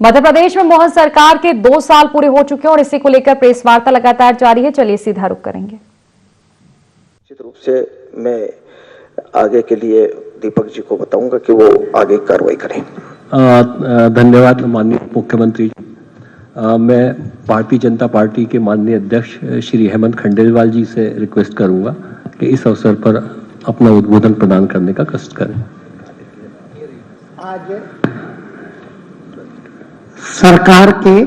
मध्य प्रदेश में मोहन सरकार के 2 साल पूरे हो चुके हैं और इसी को लेकर प्रेस वार्ता लगातार जारी है। चलिए सीधा रुख करेंगे। निश्चित रूप से मैं आगे के लिए दीपक जी को बताऊंगा कि वो आगे कार्रवाई करें। धन्यवाद माननीय मुख्यमंत्री जी। मैं भारतीय जनता पार्टी के माननीय अध्यक्ष श्री हेमंत खंडेलवाल जी से रिक्वेस्ट करूंगा कि इस अवसर पर अपना उद्बोधन प्रदान करने का कष्ट करें। आज सरकार के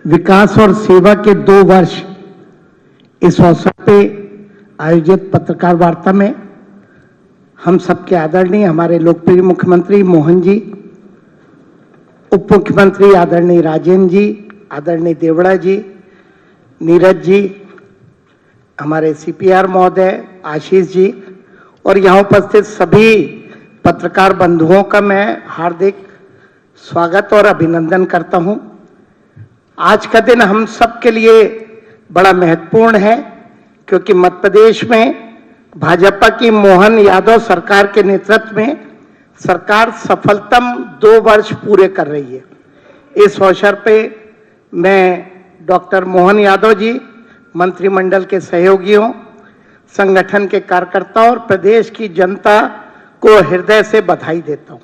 विकास और सेवा के 2 वर्ष इस अवसर पे आयोजित पत्रकार वार्ता में हम सबके आदरणीय हमारे लोकप्रिय मुख्यमंत्री मोहन जी, उप मुख्यमंत्री आदरणीय राजेंद्र जी, आदरणीय देवड़ा जी, नीरज जी, हमारे सीपीआर महोदय, आशीष जी और यहाँ उपस्थित सभी पत्रकार बंधुओं का मैं हार्दिक स्वागत और अभिनंदन करता हूं। आज का दिन हम सबके लिए बड़ा महत्वपूर्ण है क्योंकि मध्य प्रदेश में भाजपा की मोहन यादव सरकार के नेतृत्व में सरकार सफलतम 2 वर्ष पूरे कर रही है। इस अवसर पे मैं डॉक्टर मोहन यादव जी, मंत्रिमंडल के सहयोगियों, संगठन के कार्यकर्ताओं और प्रदेश की जनता को हृदय से बधाई देता हूं।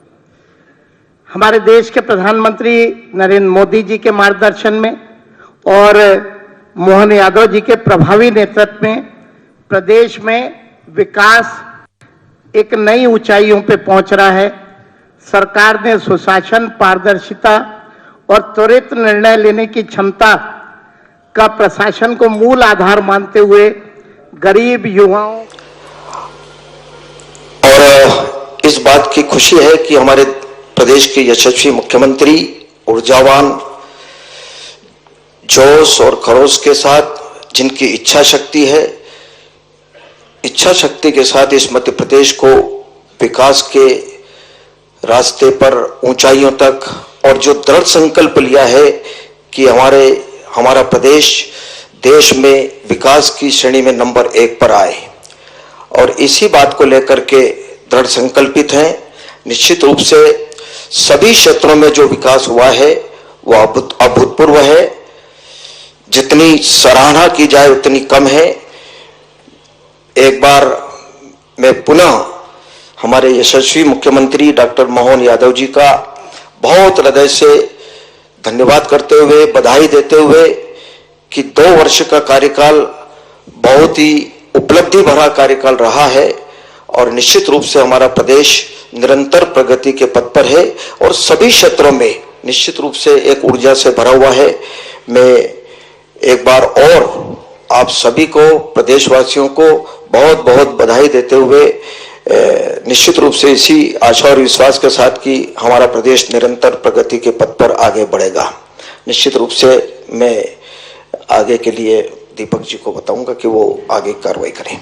हमारे देश के प्रधानमंत्री नरेंद्र मोदी जी के मार्गदर्शन में और मोहन यादव जी के प्रभावी नेतृत्व में प्रदेश में विकास एक नई ऊंचाइयों पे पहुंच रहा है। सरकार ने सुशासन, पारदर्शिता और त्वरित निर्णय लेने की क्षमता का प्रशासन को मूल आधार मानते हुए गरीब युवाओं और इस बात की खुशी है कि हमारे प्रदेश के यशस्वी मुख्यमंत्री ऊर्जावान, जोश और खरोश के साथ जिनकी इच्छा शक्ति है, इच्छा शक्ति के साथ इस मध्य प्रदेश को विकास के रास्ते पर ऊंचाइयों तक और जो दृढ़ संकल्प लिया है कि हमारा प्रदेश देश में विकास की श्रेणी में नंबर 1 पर आए और इसी बात को लेकर के दृढ़ संकल्पित हैं। निश्चित रूप से सभी क्षेत्रों में जो विकास हुआ है वह अभूतपूर्व है। जितनी सराहना की जाए उतनी कम है। एक बार मैं पुनः हमारे यशस्वी मुख्यमंत्री डॉक्टर मोहन यादव जी का बहुत हृदय से धन्यवाद करते हुए, बधाई देते हुए कि 2 वर्ष का कार्यकाल बहुत ही उपलब्धि भरा कार्यकाल रहा है और निश्चित रूप से हमारा प्रदेश निरंतर प्रगति के पथ पर है और सभी क्षेत्रों में निश्चित रूप से एक ऊर्जा से भरा हुआ है। मैं एक बार और आप सभी को, प्रदेशवासियों को बहुत बहुत बधाई देते हुए निश्चित रूप से इसी आशा और विश्वास के साथ कि हमारा प्रदेश निरंतर प्रगति के पथ पर आगे बढ़ेगा। निश्चित रूप से मैं आगे के लिए दीपक जी को बताऊंगा कि वो आगे कार्रवाई करें।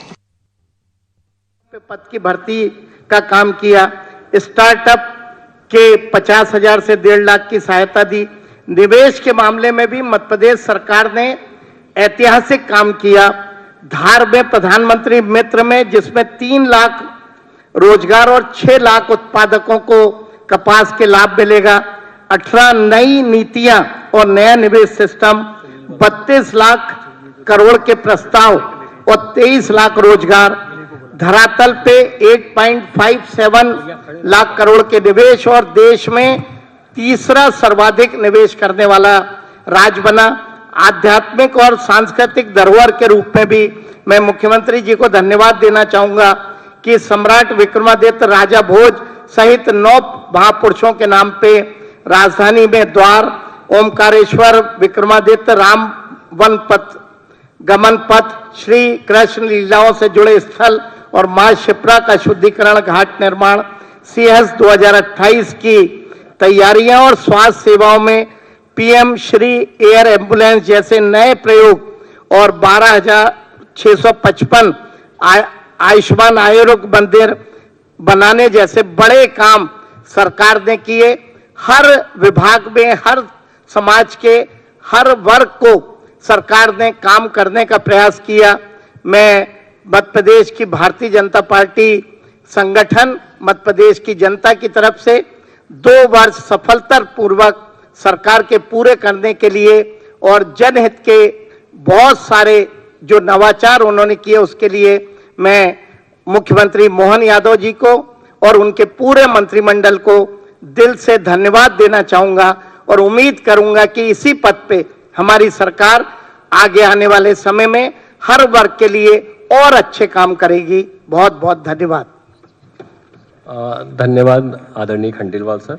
पद की भर्ती का काम किया, स्टार्टअप के 50,000 से 1.5 लाख की सहायता दी। निवेश के मामले में भी मध्य प्रदेश सरकार ने ऐतिहासिक काम किया। धार में प्रधानमंत्री मित्र में जिसमें 3 लाख रोजगार और 6 लाख उत्पादकों को कपास के लाभ मिलेगा। 18 नई नीतियां और नया निवेश सिस्टम, 32 लाख करोड़ के प्रस्ताव और 23 लाख रोजगार। धरातल पे 8.57 लाख करोड़ के निवेश और देश में तीसरा सर्वाधिक निवेश करने वाला राज्य बना। आध्यात्मिक और सांस्कृतिक धरोहर के रूप में भी मैं मुख्यमंत्री जी को धन्यवाद देना चाहूंगा कि सम्राट विक्रमादित्य, राजा भोज सहित 9 महापुरुषों के नाम पे राजधानी में द्वार, ओमकारेश्वर, विक्रमादित्य राम वन पथ, गमन पथ, श्री कृष्ण लीलाओं से जुड़े स्थल और मां शिप्रा का शुद्धिकरण घाट निर्माण, सीएस 2028 की तैयारियां और स्वास्थ्य सेवाओं में पीएम श्री एयर एम्बुलेंस जैसे नए प्रयोग और 12,655 आयुष्मान आरोग्य मंदिर बनाने जैसे बड़े काम सरकार ने किए। हर विभाग में, हर समाज के हर वर्ग को सरकार ने काम करने का प्रयास किया। मैं मध्य प्रदेश की भारतीय जनता पार्टी संगठन, मध्य प्रदेश की जनता की तरफ से 2 वर्ष सफलतापूर्वक सरकार के पूरे करने के लिए और जनहित के बहुत सारे जो नवाचार उन्होंने किए उसके लिए मैं मुख्यमंत्री मोहन यादव जी को और उनके पूरे मंत्रिमंडल को दिल से धन्यवाद देना चाहूंगा और उम्मीद करूंगा कि इसी पथ पे हमारी सरकार आगे आने वाले समय में हर वर्ग के लिए और अच्छे काम करेगी। बहुत बहुत धन्यवाद। धन्यवाद आदरणीय खंडेलवाल सर।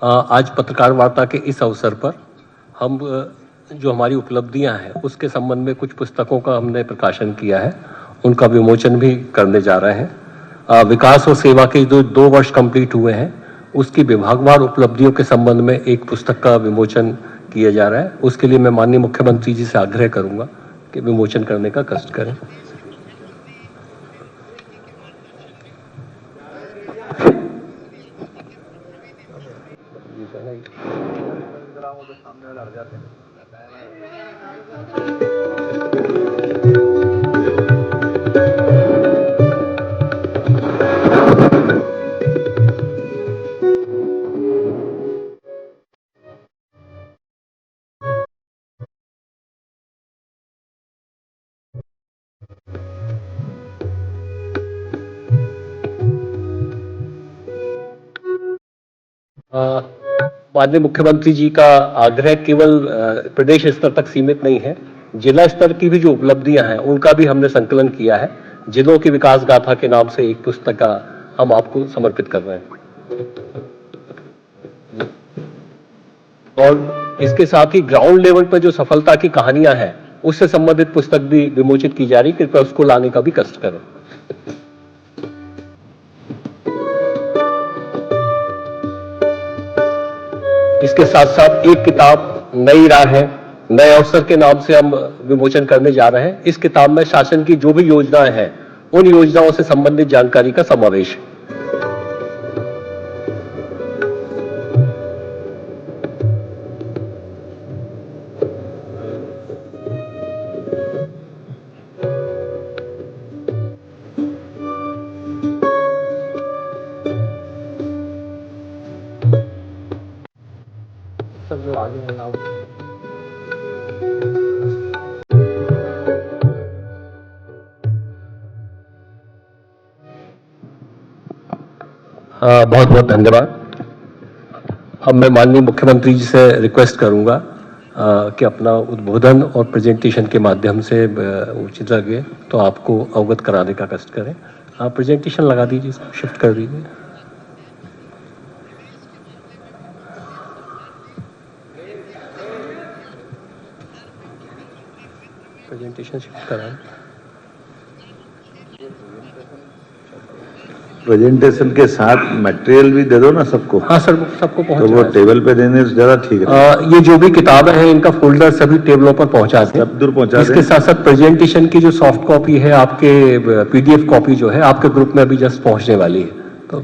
आज पत्रकार वार्ता के इस अवसर पर हम जो हमारी उपलब्धियां हैं उसके संबंध में कुछ पुस्तकों का हमने प्रकाशन किया है, उनका विमोचन भी करने जा रहे हैं। विकास और सेवा के जो 2 वर्ष कंप्लीट हुए हैं उसकी विभागवार उपलब्धियों के संबंध में एक पुस्तक का विमोचन किया जा रहा है। उसके लिए मैं माननीय मुख्यमंत्री जी से आग्रह करूंगा कि विमोचन करने का कष्ट करें। माननीय मुख्यमंत्री जी का आग्रह केवल प्रदेश स्तर तक सीमित नहीं है, जिला स्तर की भी जो उपलब्धियां हैं उनका भी हमने संकलन किया है। जिलों की विकास गाथा के नाम से एक पुस्तक का हम आपको समर्पित कर रहे हैं और इसके साथ ही ग्राउंड लेवल पर जो सफलता की कहानियां हैं उससे संबंधित पुस्तक भी विमोचित की जा रही, कृपया उसको लाने का भी कष्ट करें। इसके साथ साथ एक किताब नई राह है, नए अवसर के नाम से हम विमोचन करने जा रहे हैं। इस किताब में शासन की जो भी योजनाएं हैं उन योजनाओं से संबंधित जानकारी का समावेश है। बहुत बहुत धन्यवाद। अब मैं माननीय मुख्यमंत्री जी से रिक्वेस्ट करूंगा कि अपना उद्बोधन और प्रेजेंटेशन के माध्यम से उचित लगे तो आपको अवगत कराने का कष्ट करें। आप प्रेजेंटेशन लगा दीजिए, शिफ्ट कर दीजिए। प्रेजेंटेशन शिफ्ट कराएं। प्रेजेंटेशन के साथ मटेरियल भी दे दो ना सबको। हाँ सर, सबको पहुंच तो वो टेबल पे देने से ज्यादा ठीक है। ये जो भी किताबें हैं इनका फोल्डर सभी टेबलों पर पहुंचा दें, सब दूर पहुंचा दें। इसके साथ साथ प्रेजेंटेशन की जो सॉफ्ट कॉपी है, आपके पीडीएफ कॉपी जो है आपके ग्रुप में अभी जस्ट पहुंचने वाली है। तो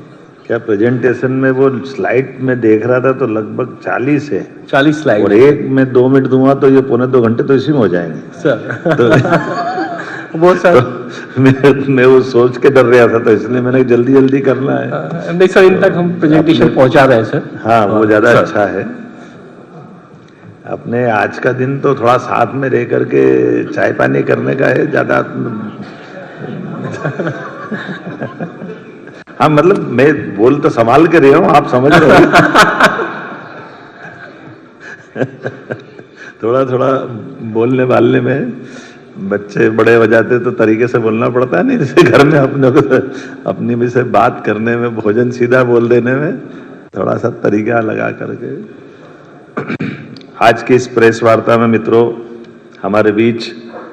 क्या प्रेजेंटेशन में वो स्लाइड में देख रहा था तो लगभग 40 है, 40 स्लाइड और एक में 2 मिनट दूंगा तो ये 1.25 घंटे तो इसी में हो जाएंगे सर। तो वो सर मैं वो सोच के डर रहा था तो इसलिए मैंने जल्दी जल्दी करना है। नहीं सर, इन तक हम प्रेजेंटेशन पहुंचा रहे हैं सर। हाँ, वो ज्यादा अच्छा है। अपने आज का दिन तो थोड़ा साथ में रह करके चाय पानी करने का है ज्यादा। हाँ, मतलब मैं बोल तो संभाल के रहा हूँ, आप समझ रहे हो। थोड़ा थोड़ा बोलने वालने में बच्चे बड़े हो जाते तो तरीके से बोलना पड़ता है, नहीं जैसे घर में अपने को अपनी भी से बात करने में, भोजन सीधा बोल देने में थोड़ा सा तरीका लगा करके। आज की इस प्रेस वार्ता में मित्रों, हमारे बीच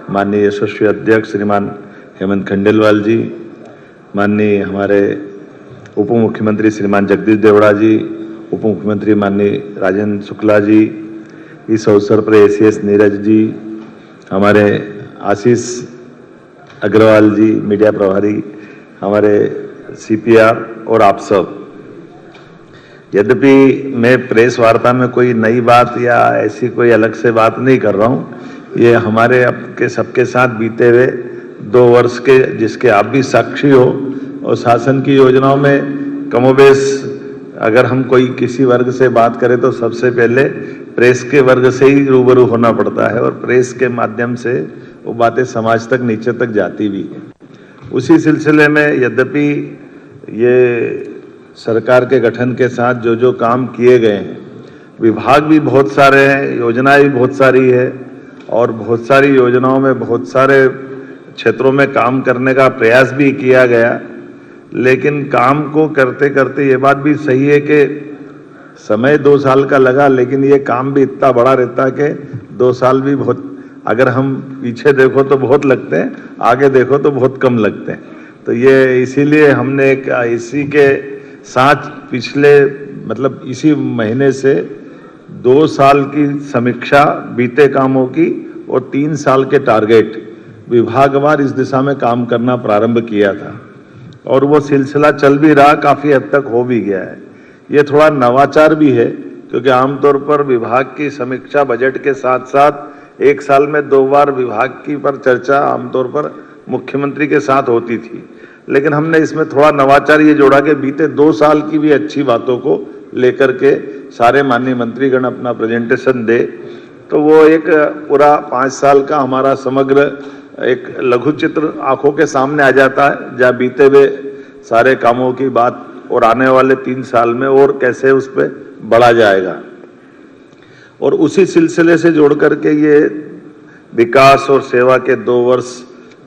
माननीय यशस्वी अध्यक्ष श्रीमान हेमंत खंडेलवाल जी, माननीय हमारे उप मुख्यमंत्री श्रीमान जगदीश देवड़ा जी, उप मुख्यमंत्री माननीय राजेंद्र शुक्ला जी, इस अवसर पर एसीएस नीरज जी, हमारे आशीष अग्रवाल जी मीडिया प्रभारी, हमारे सीपीआर और आप सब। यद्यपि मैं प्रेस वार्ता में कोई नई बात या ऐसी कोई अलग से बात नहीं कर रहा हूँ, ये हमारे आपके सबके साथ बीते हुए 2 वर्ष के जिसके आप भी साक्षी हो, और शासन की योजनाओं में कमोबेश अगर हम कोई किसी वर्ग से बात करें तो सबसे पहले प्रेस के वर्ग से ही रूबरू होना पड़ता है और प्रेस के माध्यम से वो बातें समाज तक नीचे तक जाती भी है। उसी सिलसिले में यद्यपि ये सरकार के गठन के साथ जो जो काम किए गए हैं, विभाग भी बहुत सारे हैं, योजनाएं भी बहुत सारी है और बहुत सारी योजनाओं में बहुत सारे क्षेत्रों में काम करने का प्रयास भी किया गया, लेकिन काम को करते करते ये बात भी सही है कि समय 2 साल का लगा, लेकिन ये काम भी इतना बड़ा रहता है कि 2 साल भी बहुत, अगर हम पीछे देखो तो बहुत लगते हैं, आगे देखो तो बहुत कम लगते हैं। तो ये इसीलिए हमने एक इसी के साथ पिछले मतलब इसी महीने से 2 साल की समीक्षा बीते कामों की और 3 साल के टारगेट विभागवार इस दिशा में काम करना प्रारंभ किया था और वो सिलसिला चल भी रहा, काफी हद तक हो भी गया है। ये थोड़ा नवाचार भी है क्योंकि आमतौर पर विभाग की समीक्षा बजट के साथ साथ 1 साल में 2 बार विभाग की पर चर्चा आमतौर पर मुख्यमंत्री के साथ होती थी, लेकिन हमने इसमें थोड़ा नवाचार ये जोड़ा कि बीते 2 साल की भी अच्छी बातों को लेकर के सारे माननीय मंत्रीगण अपना प्रेजेंटेशन दे, तो वो एक पूरा 5 साल का हमारा समग्र एक लघु चित्र आंखों के सामने आ जाता है, जहाँ बीते हुए सारे कामों की बात और आने वाले 3 साल में और कैसे उस पर बढ़ा जाएगा। और उसी सिलसिले से जोड़ करके ये विकास और सेवा के 2 वर्ष,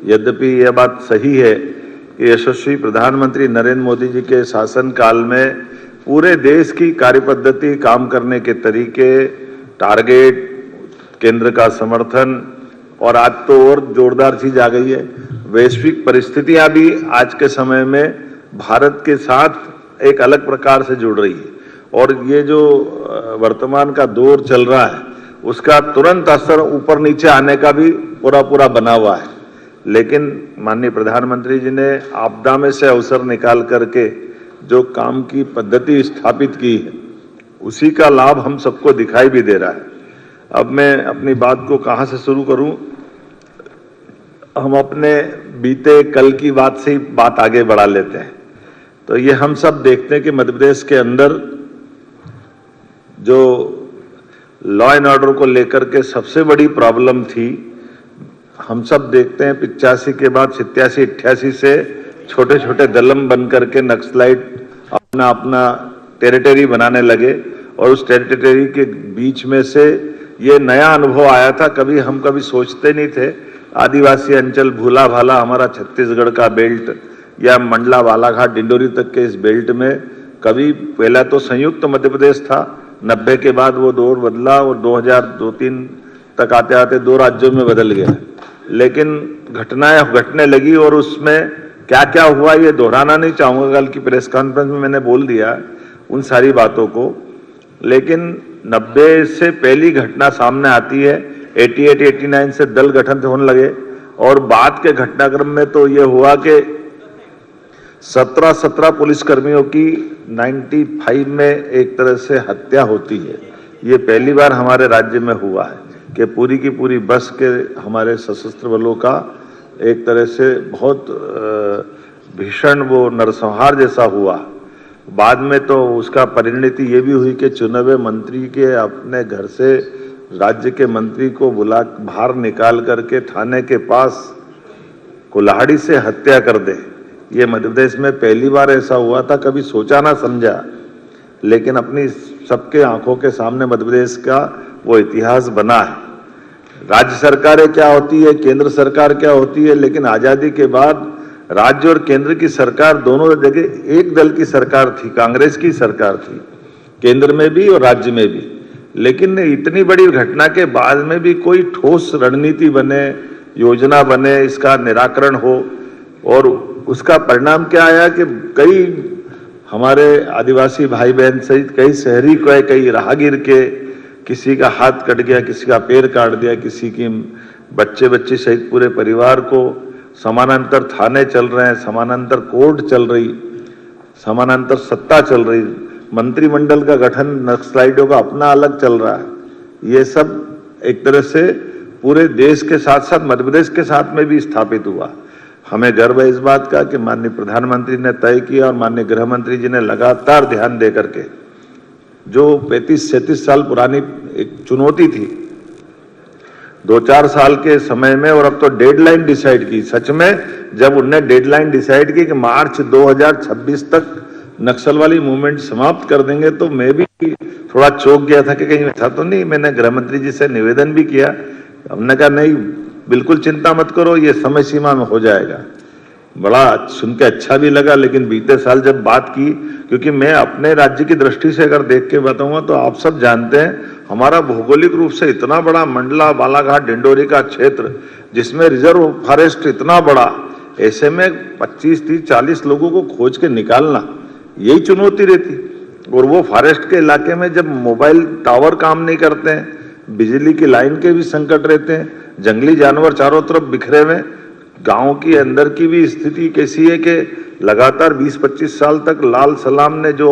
यद्यपि यह बात सही है कि यशस्वी प्रधानमंत्री नरेंद्र मोदी जी के शासन काल में पूरे देश की कार्यपद्धति, काम करने के तरीके, टारगेट, केंद्र का समर्थन और आज तो और जोरदार चीज आ गई है, वैश्विक परिस्थितियां भी आज के समय में भारत के साथ एक अलग प्रकार से जुड़ रही है और ये जो वर्तमान का दौर चल रहा है उसका तुरंत असर ऊपर नीचे आने का भी पूरा बना हुआ है। लेकिन माननीय प्रधानमंत्री जी ने आपदा में से अवसर निकाल करके जो काम की पद्धति स्थापित की है उसी का लाभ हम सबको दिखाई भी दे रहा है। अब मैं अपनी बात को कहां से शुरू करूं, हम अपने बीते कल की बात से ही बात आगे बढ़ा लेते हैं। तो ये हम सब देखते हैं कि मध्य प्रदेश के अंदर जो लॉ एंड ऑर्डर को लेकर के सबसे बड़ी प्रॉब्लम थी, हम सब देखते हैं 85 के बाद 87-88 से छोटे छोटे दलम बन करके नक्सलाइट अपना अपना टेरिटरी बनाने लगे और उस टेरिटरी के बीच में से ये नया अनुभव आया था, हम कभी सोचते नहीं थे। आदिवासी अंचल भूला भाला हमारा छत्तीसगढ़ का बेल्ट या मंडला बालाघाट डिंडोरी तक के इस बेल्ट में कभी पहला तो संयुक्त मध्य प्रदेश था, 90 के बाद वो दौर बदला और 2002-3 तक आते आते 2 राज्यों में बदल गया। लेकिन घटनाएं घटने लगी और उसमें क्या क्या हुआ ये दोहराना नहीं चाहूंगा, कल की प्रेस कॉन्फ्रेंस में मैंने बोल दिया उन सारी बातों को। लेकिन 90 से पहली घटना सामने आती है, 88-89 से दल गठन होने लगे और बाद के घटनाक्रम में तो ये हुआ कि 17 पुलिसकर्मियों की 95 में एक तरह से हत्या होती है। ये पहली बार हमारे राज्य में हुआ है कि पूरी की पूरी बस के हमारे सशस्त्र बलों का एक तरह से बहुत भीषण वो नरसंहार जैसा हुआ। बाद में तो उसका परिणति ये भी हुई कि चुने हुए मंत्री के अपने घर से राज्य के मंत्री को बुला बाहर निकाल करके थाने के पास कुल्हाड़ी से हत्या कर दे। ये मध्य प्रदेश में पहली बार ऐसा हुआ था, कभी सोचा ना समझा, लेकिन अपनी सबके आंखों के सामने मध्य प्रदेश का वो इतिहास बना है। राज्य सरकारें क्या होती है, केंद्र सरकार क्या होती है, लेकिन आजादी के बाद राज्य और केंद्र की सरकार दोनों जगह एक दल की सरकार थी, कांग्रेस की सरकार थी, केंद्र में भी और राज्य में भी। लेकिन इतनी बड़ी घटना के बाद में भी कोई ठोस रणनीति बने, योजना बने, इसका निराकरण हो। और उसका परिणाम क्या आया कि कई हमारे आदिवासी भाई बहन सहित कई शहरी को, कई राहगीर के किसी का हाथ कट गया, किसी का पैर काट दिया, किसी की बच्चे सहित पूरे परिवार को। समानांतर थाने चल रहे हैं, समानांतर कोर्ट चल रही, समानांतर सत्ता चल रही, मंत्रिमंडल का गठन नक्सलाइटों का अपना अलग चल रहा है। ये सब एक तरह से पूरे देश के साथ साथ मध्य प्रदेश के साथ में भी स्थापित हुआ। हमें गर्व है इस बात का कि माननीय प्रधानमंत्री ने तय किया और माननीय गृह मंत्री जी ने लगातार ध्यान दे करके, जो 35-36 साल पुरानी एक चुनौती थी 2-4 साल के समय में, और अब तो डेडलाइन डिसाइड की। सच में जब उनने डेडलाइन डिसाइड की कि मार्च 2026 तक नक्सल वाली मूवमेंट समाप्त कर देंगे, तो मैं भी थोड़ा चौंक गया था कि कहीं ऐसा तो नहीं। मैंने गृह मंत्री जी से निवेदन भी किया, हमने कहा नहीं, बिल्कुल चिंता मत करो, ये समय सीमा में हो जाएगा। बड़ा सुन के अच्छा भी लगा। लेकिन बीते साल जब बात की, क्योंकि मैं अपने राज्य की दृष्टि से अगर देख के बताऊंगा तो आप सब जानते हैं हमारा भौगोलिक रूप से इतना बड़ा मंडला, बालाघाट, डिंडोरी का क्षेत्र, जिसमें रिजर्व फॉरेस्ट इतना बड़ा, ऐसे में 25, 30, 40 लोगों को खोज के निकालना यही चुनौती रहती। और वो फॉरेस्ट के इलाके में जब मोबाइल टावर काम नहीं करते हैं, बिजली की लाइन के भी संकट रहते हैं, जंगली जानवर चारों तरफ बिखरे हुए, गांव की अंदर की भी स्थिति कैसी है कि लगातार 20-25 साल तक लाल सलाम ने जो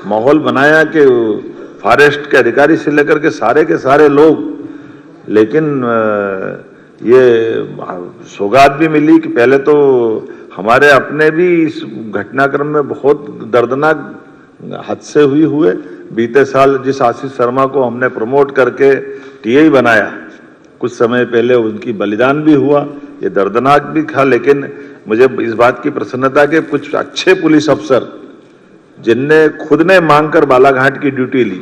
माहौल बनाया कि फॉरेस्ट के अधिकारी से लेकर के सारे लोग, लेकिन ये सौगात भी मिली कि पहले तो हमारे अपने भी इस घटनाक्रम में बहुत दर्दनाक हादसे हुए। बीते साल जिस आशीष शर्मा को हमने प्रमोट करके टीआई बनाया, कुछ समय पहले उनकी बलिदान भी हुआ, ये दर्दनाक भी था। लेकिन मुझे इस बात की प्रसन्नता कि कुछ अच्छे पुलिस अफसर जिनने खुद ने मांगकर बालाघाट की ड्यूटी ली,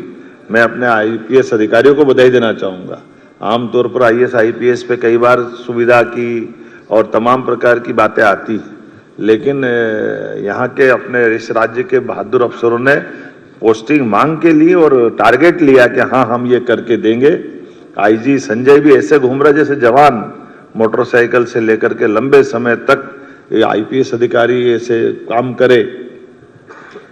मैं अपने आईपीएस अधिकारियों को बधाई देना चाहूँगा। आमतौर पर आईएएस आईपीएस पे कई बार सुविधा की और तमाम प्रकार की बातें आती, लेकिन यहाँ के अपने इस राज्य के बहादुर अफसरों ने पोस्टिंग मांग के लिए और टारगेट लिया कि हाँ हम ये करके देंगे। आईजी संजय भी ऐसे घूम रहे जैसे जवान, मोटरसाइकिल से लेकर के लंबे समय तक ये आईपीएस अधिकारी ऐसे काम करे,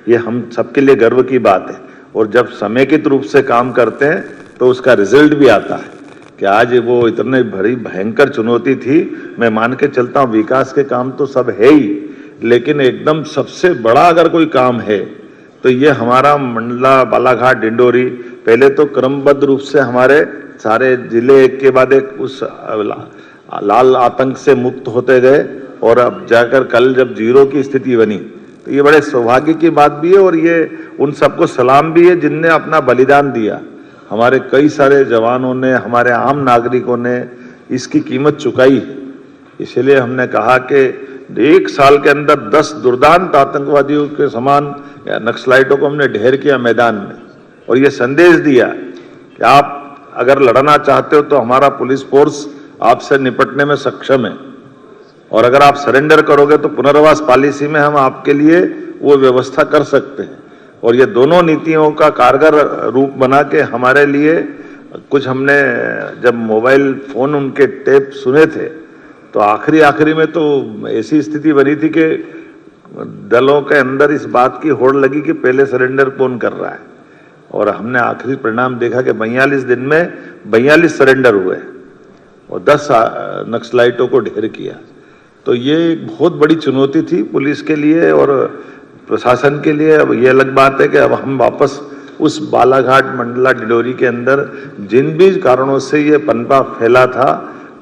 ये हम सबके लिए गर्व की बात है। और जब समेकित रूप से काम करते हैं तो उसका रिजल्ट भी आता है कि आज वो इतने बड़ी भयंकर चुनौती थी। मैं मान के चलता हूँ विकास के काम तो सब है ही, लेकिन एकदम सबसे बड़ा अगर कोई काम है तो ये हमारा मंडला, बालाघाट, डिंडोरी पहले तो क्रमबद्ध रूप से हमारे सारे जिले एक के बाद एक उस लाल आतंक से मुक्त होते गए, और अब जाकर कल जब जीरो की स्थिति बनी तो ये बड़े सौभाग्य की बात भी है। और ये उन सबको सलाम भी है जिनने अपना बलिदान दिया। हमारे कई सारे जवानों ने, हमारे आम नागरिकों ने इसकी कीमत चुकाई। इसलिए हमने कहा कि 1 साल के अंदर 10 दुर्दांत आतंकवादियों के समान नक्सलाइटों को हमने ढेर किया मैदान में, और ये संदेश दिया कि आप अगर लड़ना चाहते हो तो हमारा पुलिस फोर्स आपसे निपटने में सक्षम है, और अगर आप सरेंडर करोगे तो पुनर्वास पॉलिसी में हम आपके लिए वो व्यवस्था कर सकते हैं। और ये दोनों नीतियों का कारगर रूप बना के हमारे लिए कुछ हमने जब मोबाइल फोन उनके टेप सुने थे तो आखिरी में तो ऐसी स्थिति बनी थी कि दलों के अंदर इस बात की होड़ लगी कि पहले सरेंडर कौन कर रहा है, और हमने आखिरी परिणाम देखा कि 42 दिन में 42 सरेंडर हुए और 10 नक्सलाइटों को ढेर किया। तो ये एक बहुत बड़ी चुनौती थी पुलिस के लिए और प्रशासन के लिए। अब ये अलग बात है कि अब हम वापस उस बालाघाट, मंडला, डिंडोरी के अंदर जिन भी कारणों से ये पनपा फैला था,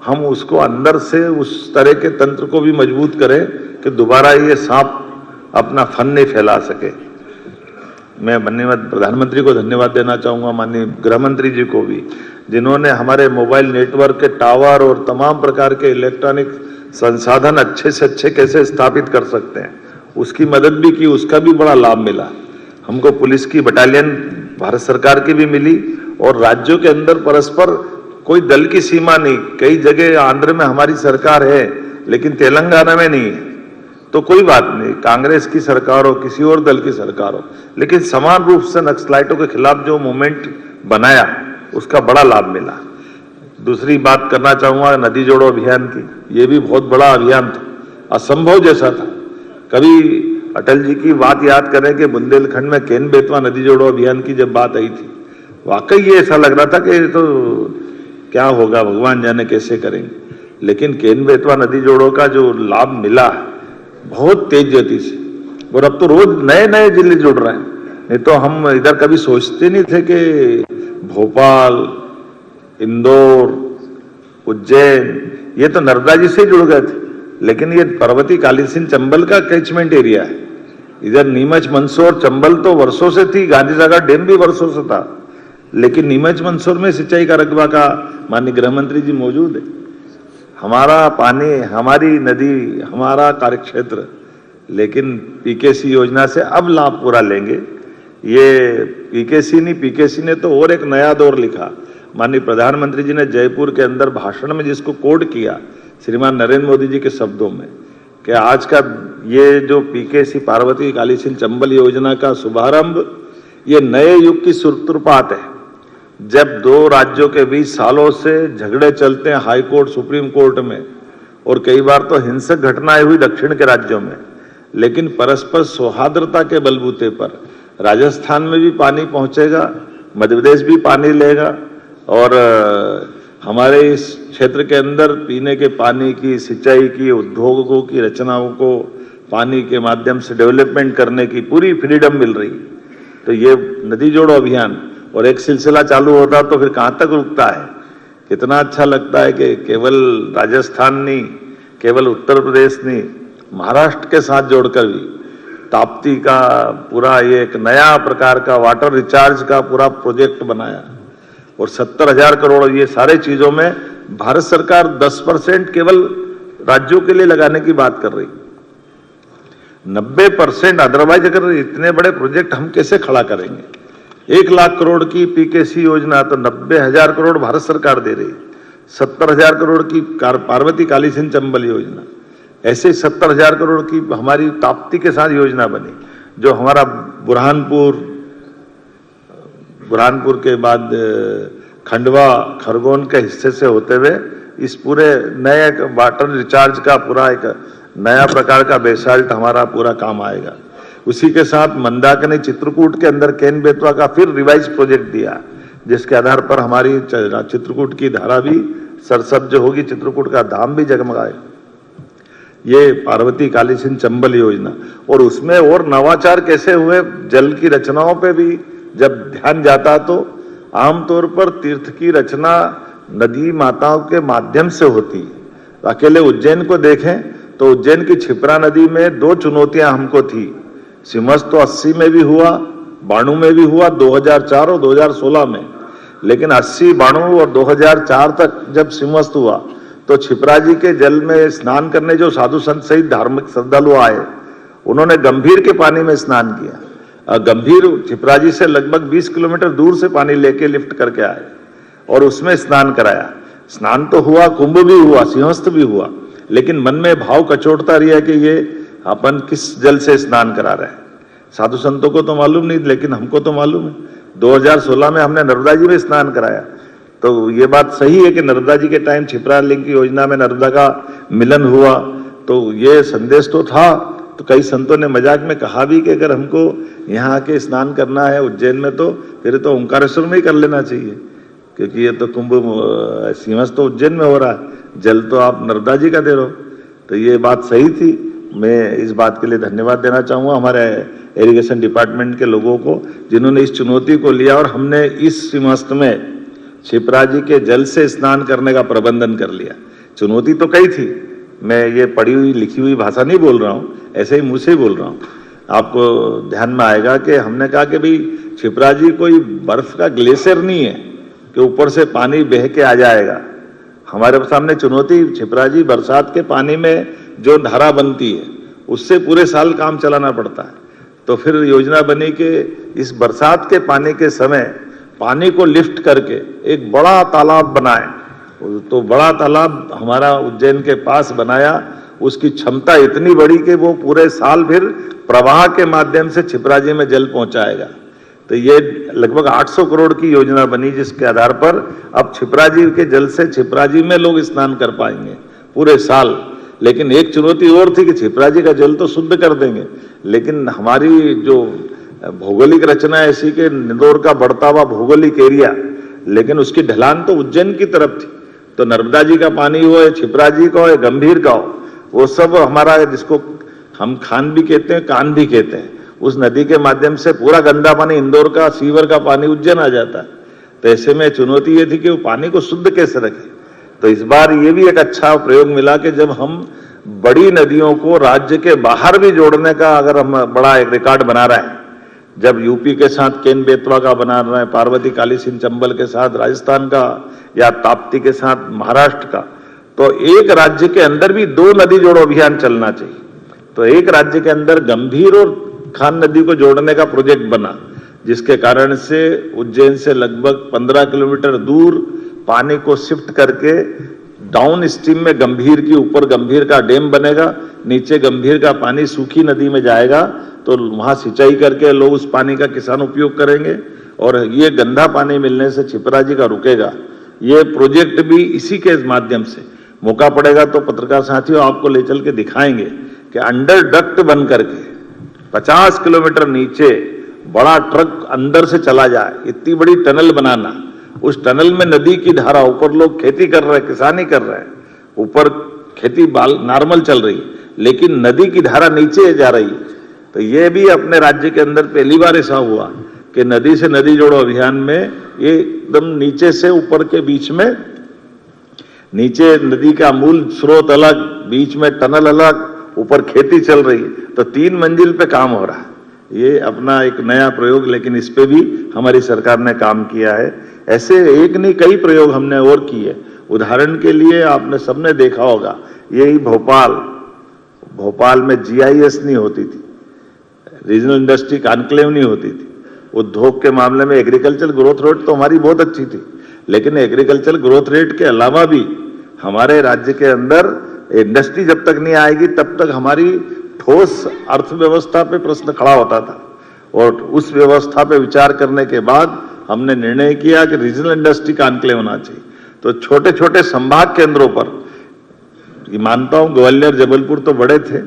हम उसको अंदर से उस तरह के तंत्र को भी मजबूत करें कि दोबारा ये सांप अपना फन नहीं फैला सके। मैं माननीय प्रधानमंत्री को धन्यवाद देना चाहूँगा, माननीय गृह मंत्री जी को भी, जिन्होंने हमारे मोबाइल नेटवर्क के टावर और तमाम प्रकार के इलेक्ट्रॉनिक संसाधन अच्छे से अच्छे कैसे स्थापित कर सकते हैं उसकी मदद भी की, उसका भी बड़ा लाभ मिला। हमको पुलिस की बटालियन भारत सरकार की भी मिली, और राज्यों के अंदर परस्पर कोई दल की सीमा नहीं। कई जगह आंध्र में हमारी सरकार है लेकिन तेलंगाना में नहीं है, तो कोई बात नहीं, कांग्रेस की सरकार हो, किसी और दल की सरकार हो, लेकिन समान रूप से नक्सलाइटों के खिलाफ जो मूवमेंट बनाया उसका बड़ा लाभ मिला। दूसरी बात करना चाहूँगा नदी जोड़ो अभियान की, ये भी बहुत बड़ा अभियान था, असंभव जैसा था। कभी अटल जी की बात याद करें कि बुंदेलखंड में केन बेतवा नदी जोड़ो अभियान की जब बात आई थी, वाकई ये ऐसा लग रहा था कि तो क्या होगा, भगवान जाने कैसे करेंगे। लेकिन केन बेतवा नदी जोड़ो का जो लाभ मिला बहुत तेज गति से, और अब तो रोज नए नए जिले जुड़ रहे हैं। नहीं तो हम इधर कभी सोचते नहीं थे कि भोपाल, इंदौर, उज्जैन, ये तो नर्मदा जी से जुड़ गए थे, लेकिन ये पर्वती कालीसिंध चंबल का कैचमेंट एरिया है। इधर नीमच मंदसौर चंबल तो वर्षों से थी, गांधी सागर डैम भी वर्षों से था, लेकिन नीमच मंदसौर में सिंचाई का रकबा का माननीय गृह मंत्री जी मौजूद है। हमारा पानी, हमारी नदी, हमारा कार्यक्षेत्र, लेकिन पीकेसी योजना से अब लाभ पूरा लेंगे। ये पीकेसी ने तो और एक नया दौर लिखा। माननीय प्रधानमंत्री जी ने जयपुर के अंदर भाषण में जिसको कोड किया श्रीमान नरेंद्र मोदी जी के शब्दों में, कि आज का ये जो पीकेसी पार्वती कालीसिंध चंबल योजना का शुभारंभ ये नए युग की सूत्रपात है। जब दो राज्यों के बीच सालों से झगड़े चलते हैं हाई कोर्ट, सुप्रीम कोर्ट में, और कई बार तो हिंसक घटनाएं हुई दक्षिण के राज्यों में, लेकिन परस्पर सौहार्दता के बलबूते पर राजस्थान में भी पानी पहुंचेगा, मध्य प्रदेश भी पानी लेगा, और हमारे इस क्षेत्र के अंदर पीने के पानी की, सिंचाई की, उद्योगों की रचनाओं को पानी के माध्यम से डेवलपमेंट करने की पूरी फ्रीडम मिल रही। तो ये नदी जोड़ो अभियान और एक सिलसिला चालू होता तो फिर कहाँ तक रुकता है। कितना अच्छा लगता है कि केवल राजस्थान नहीं, केवल उत्तर प्रदेश नहीं, महाराष्ट्र के साथ जोड़कर भी ताप्ती का पूरा ये एक नया प्रकार का वाटर रिचार्ज का पूरा प्रोजेक्ट बनाया, और 70,000 करोड़ ये सारे चीजों में भारत सरकार 10% केवल राज्यों के लिए लगाने की बात कर रही, 90% अदरवाइज अगर इतने बड़े प्रोजेक्ट हम कैसे खड़ा करेंगे। 1 लाख करोड़ की पीकेसी योजना तो 90,000 करोड़ भारत सरकार दे रही, 70,000 करोड़ की पार्वती कालीसिंध चंबल योजना, ऐसे 70,000 करोड़ की हमारी ताप्ती के साथ योजना बनी, जो हमारा बुरहानपुर के बाद खंडवा खरगोन के हिस्से से होते हुए इस पूरे नए वाटर रिचार्ज का पूरा एक नया प्रकार का बेसाल्ट हमारा पूरा काम आएगा। उसी के साथ मंदाकिनी चित्रकूट के अंदर केन बेतवा का फिर रिवाइज प्रोजेक्ट दिया, जिसके आधार पर हमारी चित्रकूट की धारा भी सरसब्ज होगी, चित्रकूट का धाम भी जगमगाएगा। ये पार्वती कालीसिंध चंबल योजना, और उसमें और नवाचार कैसे हुए, जल की रचनाओं पे भी जब ध्यान जाता तो आमतौर पर तीर्थ की रचना नदी माताओं के माध्यम से होती है। अकेले उज्जैन को देखें तो उज्जैन की क्षिप्रा नदी में 2 चुनौतियां हमको थी। सिमस तो 80 में भी हुआ, बाणु में भी हुआ, 2004 और 2016 में, लेकिन 80, बाणु और 2004 तक जब सिमस हुआ तो क्षिप्रा जी के जल में स्नान करने जो साधु संत सहित धार्मिक श्रद्धालु आए, उन्होंने गंभीर के पानी में स्नान किया। गंभीर क्षिप्रा जी से लगभग 20 किलोमीटर दूर से पानी लेके लिफ्ट करके आए और उसमें स्नान कराया। स्नान तो हुआ, कुंभ भी हुआ, सिंहस्थ भी हुआ, लेकिन मन में भाव कचोटता रहा कि ये अपन किस जल से स्नान करा रहे हैं। साधु संतों को तो मालूम नहीं, लेकिन हमको तो मालूम है। 2016 में हमने नर्मदा जी में स्नान कराया, तो ये बात सही है कि नर्मदा जी के टाइम क्षिप्रा लिंग की योजना में नर्मदा का मिलन हुआ, तो ये संदेश तो था। तो कई संतों ने मजाक में कहा भी कि अगर हमको यहाँ आके स्नान करना है उज्जैन में, तो फिर तो ओंकारेश्वर में ही कर लेना चाहिए, क्योंकि ये तो कुंभ सिंहस्थ तो उज्जैन में हो रहा है, जल तो आप नर्मदा जी का दे रहे हो। तो ये बात सही थी। मैं इस बात के लिए धन्यवाद देना चाहूँगा हमारे इरिगेशन डिपार्टमेंट के लोगों को, जिन्होंने इस चुनौती को लिया और हमने इस सिंहस्थ में क्षिप्रा जी के जल से स्नान करने का प्रबंधन कर लिया। चुनौती तो कई थी, मैं ये पढ़ी हुई लिखी हुई भाषा नहीं बोल रहा हूँ, ऐसे ही मुँह से ही बोल रहा हूँ। आपको ध्यान में आएगा कि हमने कहा कि भाई क्षिप्रा जी कोई बर्फ का ग्लेशियर नहीं है कि ऊपर से पानी बह के आ जाएगा। हमारे सामने चुनौती क्षिप्रा जी बरसात के पानी में जो धारा बनती है उससे पूरे साल काम चलाना पड़ता है। तो फिर योजना बनी कि इस बरसात के पानी के समय पानी को लिफ्ट करके एक बड़ा तालाब बनाए। तो बड़ा तालाब हमारा उज्जैन के पास बनाया, उसकी क्षमता इतनी बड़ी कि वो पूरे साल फिर प्रवाह के माध्यम से क्षिप्रा जी में जल पहुंचाएगा। तो ये लगभग 800 करोड़ की योजना बनी, जिसके आधार पर अब क्षिप्रा जी के जल से क्षिप्रा जी में लोग स्नान कर पाएंगे पूरे साल। लेकिन एक चुनौती और थी कि क्षिप्रा जी का जल तो शुद्ध कर देंगे, लेकिन हमारी जो भौगोलिक रचना ऐसी कि इंदौर का बढ़ता हुआ भौगोलिक एरिया, लेकिन उसकी ढलान तो उज्जैन की तरफ थी। तो नर्मदा जी का पानी हो या क्षिप्रा जी का हो या गंभीर का हो, वो सब हमारा, जिसको हम खान भी कहते हैं, कान भी कहते हैं, उस नदी के माध्यम से पूरा गंदा पानी, इंदौर का सीवर का पानी उज्जैन आ जाता है। तो ऐसे में चुनौती ये थी कि वो पानी को शुद्ध कैसे रखें। तो इस बार ये भी एक अच्छा प्रयोग मिला कि जब हम बड़ी नदियों को राज्य के बाहर भी जोड़ने का अगर हम बड़ा एक रिकॉर्ड बना रहे हैं, जब यूपी के साथ केन बेतवा का बना रहे हैं, पार्वती काली सिंध चंबल के साथ राजस्थान का, या ताप्ती के साथ महाराष्ट्र का, तो एक राज्य के अंदर भी 2 नदी जोड़ो अभियान चलना चाहिए। तो एक राज्य के अंदर गंभीर और खान नदी को जोड़ने का प्रोजेक्ट बना, जिसके कारण से उज्जैन से लगभग 15 किलोमीटर दूर पानी को शिफ्ट करके डाउन स्ट्रीम में गंभीर की, ऊपर गंभीर का डैम बनेगा, नीचे गंभीर का पानी सूखी नदी में जाएगा, तो वहां सिंचाई करके लोग उस पानी का किसान उपयोग करेंगे और ये गंदा पानी मिलने से छिपरा जी का रुकेगा। ये प्रोजेक्ट भी इसी के माध्यम से, मौका पड़ेगा तो पत्रकार साथियों आपको ले चल के दिखाएंगे कि अंडर डक्ट बन करके 50 किलोमीटर नीचे बड़ा ट्रक अंदर से चला जाए, इतनी बड़ी टनल बनाना, उस टनल में नदी की धारा, ऊपर लोग खेती कर रहे हैं, किसानी कर रहे हैं, ऊपर खेती नॉर्मल चल रही है, लेकिन नदी की धारा नीचे जा रही है। तो ये भी अपने राज्य के अंदर पहली बार ऐसा हुआ कि नदी से नदी जोड़ो अभियान में ये एकदम नीचे से ऊपर के बीच में, नीचे नदी का मूल स्रोत अलग, बीच में टनल अलग, ऊपर खेती चल रही है, तो 3 मंजिल पे काम हो रहा है। ये अपना एक नया प्रयोग, लेकिन इस पे भी हमारी सरकार ने काम किया है। ऐसे एक नहीं कई प्रयोग हमने और किए। उदाहरण के लिए आपने सबने देखा होगा, यही भोपाल में GIS नहीं होती थी, रीजनल इंडस्ट्री कॉन्क्लेव नहीं होती थी। उद्योग के मामले में एग्रीकल्चर ग्रोथ रेट तो हमारी बहुत अच्छी थी, लेकिन एग्रीकल्चर ग्रोथ रेट के अलावा भी हमारे राज्य के अंदर इंडस्ट्री जब तक नहीं आएगी तब तक हमारी ठोस अर्थव्यवस्था पे प्रश्न खड़ा होता था। और उस व्यवस्था पे विचार करने के बाद हमने निर्णय किया कि रीजनल इंडस्ट्री कॉन्क्लेव होना चाहिए। तो छोटे छोटे संभाग केंद्रों पर, मानता हूं ग्वालियर जबलपुर तो बड़े थे,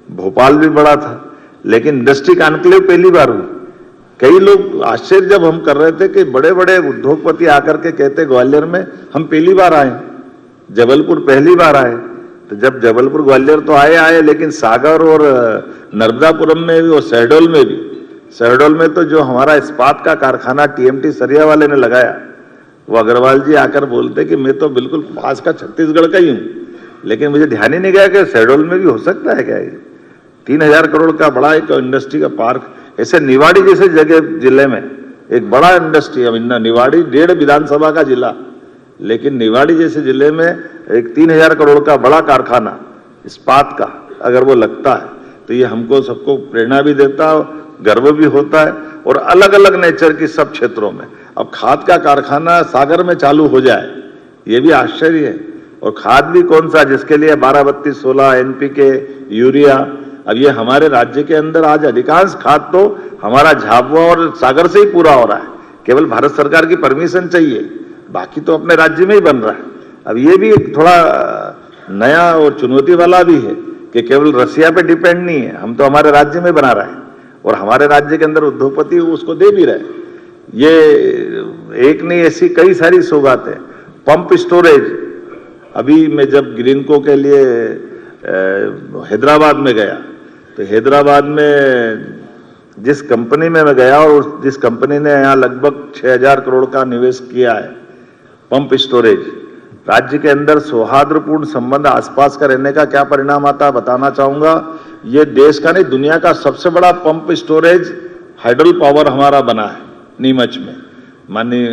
भोपाल भी बड़ा था, लेकिन इंडस्ट्री कॉन्क्लेव पहली बार हुई। कई लोग आश्चर्य जब हम कर रहे थे कि बड़े बड़े उद्योगपति आकर के कहते ग्वालियर में हम पहली बार आए, जबलपुर पहली बार आए। तो जब जबलपुर ग्वालियर तो आए, लेकिन सागर और नर्मदापुरम में भी और शहडोल में तो जो हमारा इस्पात का कारखाना TMT सरिया वाले ने लगाया, वो अग्रवाल जी आकर बोलते कि मैं तो बिल्कुल पास का छत्तीसगढ़ का ही हूं, लेकिन मुझे ध्यान ही नहीं गया कि शहडोल में भी हो सकता है क्या ये 3000 करोड़ का बड़ा एक इंडस्ट्री का पार्क। ऐसे निवाड़ी जैसे जगह जिले में एक बड़ा इंडस्ट्री, अब निवाड़ी 1.5 विधानसभा का जिला, लेकिन निवाड़ी जैसे जिले में एक 3000 करोड़ का बड़ा कारखाना इस्पात का अगर वो लगता है तो ये हमको सबको प्रेरणा भी देता है, गर्व भी होता है। और अलग अलग नेचर की सब क्षेत्रों में अब खाद का कारखाना सागर में चालू हो जाए, ये भी आश्चर्य है। और खाद भी कौन सा, जिसके लिए 12-32-16 NPK यूरिया, अब ये हमारे राज्य के अंदर आज अधिकांश खाद तो हमारा झाबुआ और सागर से ही पूरा हो रहा है। केवल भारत सरकार की परमिशन चाहिए, बाकी तो अपने राज्य में ही बन रहा है। अब ये भी एक थोड़ा नया और चुनौती वाला भी है कि केवल रसिया पे डिपेंड नहीं है, हम तो हमारे राज्य में बना रहे हैं और हमारे राज्य के अंदर उद्योगपति उसको दे भी रहे। ये एक नहीं, ऐसी कई सारी सौगातें। पंप स्टोरेज, अभी मैं जब ग्रीनको के लिए हैदराबाद में गया तो हैदराबाद में जिस कंपनी में मैं गया और जिस कंपनी ने यहाँ लगभग 6000 करोड़ का निवेश किया है पंप स्टोरेज, राज्य के अंदर सौहार्दपूर्ण संबंध आसपास का रहने का क्या परिणाम आता है बताना चाहूंगा। ये देश का नहीं दुनिया का सबसे बड़ा पंप स्टोरेज हाइड्रो पावर हमारा बना है नीमच में। माननीय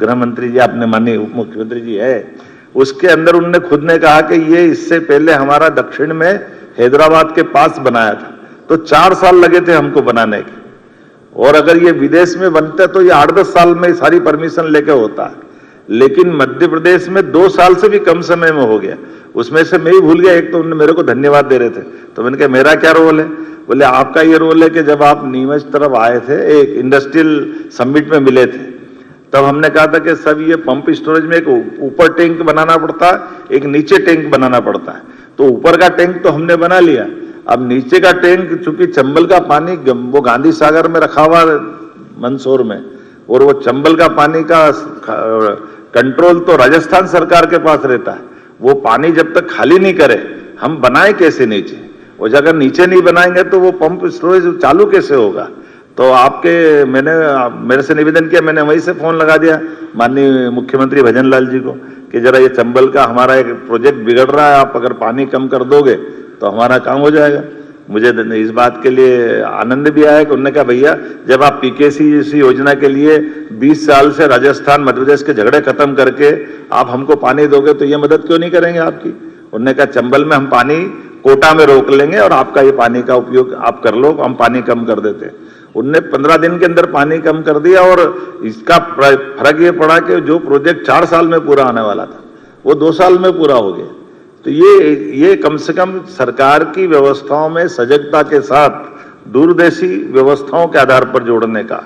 गृह मंत्री जी, आपने माननीय उप मुख्यमंत्री जी है, उसके अंदर उन्होंने खुद ने कहा कि ये इससे पहले हमारा दक्षिण में हैदराबाद के पास बनाया था, तो 4 साल लगे थे हमको बनाने के, और अगर ये विदेश में बनता तो ये 8-10 साल में सारी परमिशन लेके होता है, लेकिन मध्य प्रदेश में 2 साल से भी कम समय में हो गया। उसमें से मैं ही भूल गया, एक तो उन्होंने मेरे को धन्यवाद दे रहे थे, तो मैंने कहा मेरा क्या रोल है, बोले आपका ये रोल है कि जब आप नीमच तरफ आए थे एक इंडस्ट्रियल समिट में मिले थे, तब हमने कहा था कि सब ये पंप स्टोरेज में एक ऊपर टैंक बनाना पड़ता है, एक नीचे टैंक बनाना पड़ता है। तो ऊपर का टैंक तो हमने बना लिया, अब नीचे का टैंक चूंकि चंबल का पानी वो गांधी सागर में रखा हुआ मंदसौर में, और वो चंबल का पानी का कंट्रोल तो राजस्थान सरकार के पास रहता है। वो पानी जब तक खाली नहीं करे हम बनाए कैसे नीचे, और अगर नीचे नहीं बनाएंगे तो वो पंप स्टोरेज चालू कैसे होगा। तो मैंने मेरे से निवेदन किया, मैंने वहीं से फोन लगा दिया माननीय मुख्यमंत्री भजन लाल जी को कि जरा ये चंबल का हमारा एक प्रोजेक्ट बिगड़ रहा है, आप अगर पानी कम कर दोगे तो हमारा काम हो जाएगा। मुझे इस बात के लिए आनंद भी आया कि उन्होंने कहा भैया जब आप पीकेसी जैसी योजना के लिए 20 साल से राजस्थान मध्य प्रदेश के झगड़े खत्म करके आप हमको पानी दोगे तो ये मदद क्यों नहीं करेंगे आपकी। उन्होंने कहा चंबल में हम पानी कोटा में रोक लेंगे और आपका ये पानी का उपयोग आप कर लो, हम पानी कम कर देते हैं। उनने 15 दिन के अंदर पानी कम कर दिया और इसका फर्क ये पड़ा कि जो प्रोजेक्ट 4 साल में पूरा आने वाला था वो 2 साल में पूरा हो गया। तो ये कम से कम सरकार की व्यवस्थाओं में सजगता के साथ दूरदेशी व्यवस्थाओं के आधार पर जोड़ने का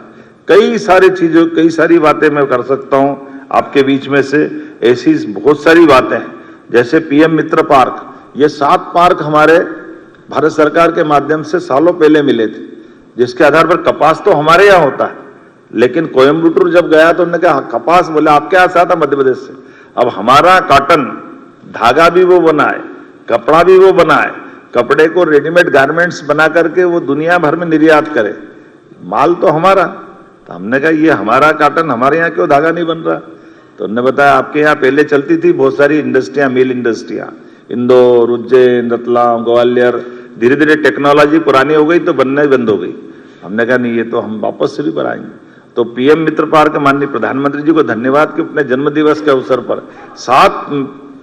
कई सारी चीजों, कई सारी बातें मैं कर सकता हूं आपके बीच में से। ऐसी बहुत सारी बातें हैं, जैसे पीएम मित्र पार्क, ये 7 पार्क हमारे भारत सरकार के माध्यम से सालों पहले मिले थे, जिसके आधार पर कपास तो हमारे यहाँ होता है, लेकिन कोयम्बटूर जब गया तो उन्होंने कहा कपास, बोले आपके यहाँ से आता मध्य प्रदेश से। अब हमारा कॉटन धागा भी वो बनाए, कपड़ा भी वो बनाए, कपड़े को रेडीमेड गारमेंट्स बना करके वो दुनिया भर में निर्यात करे, माल तो हमारा। तो हमने कहा ये हमारा कॉटन, हमारे यहाँ क्यों धागा नहीं बन रहा। तो उन्होंने बताया आपके यहाँ पहले चलती थी बहुत सारी इंडस्ट्रियां, मिल इंडस्ट्रियां, इंदौर, उज्जैन, रतलाम, ग्वालियर, धीरे धीरे टेक्नोलॉजी पुरानी हो गई तो बनना ही बंद हो गई। हमने कहा नहीं, ये तो हम वापस शुरू कराएंगे। तो पीएम मित्र पार्क, माननीय प्रधानमंत्री जी को धन्यवाद कि अपने जन्म दिवस के अवसर पर 7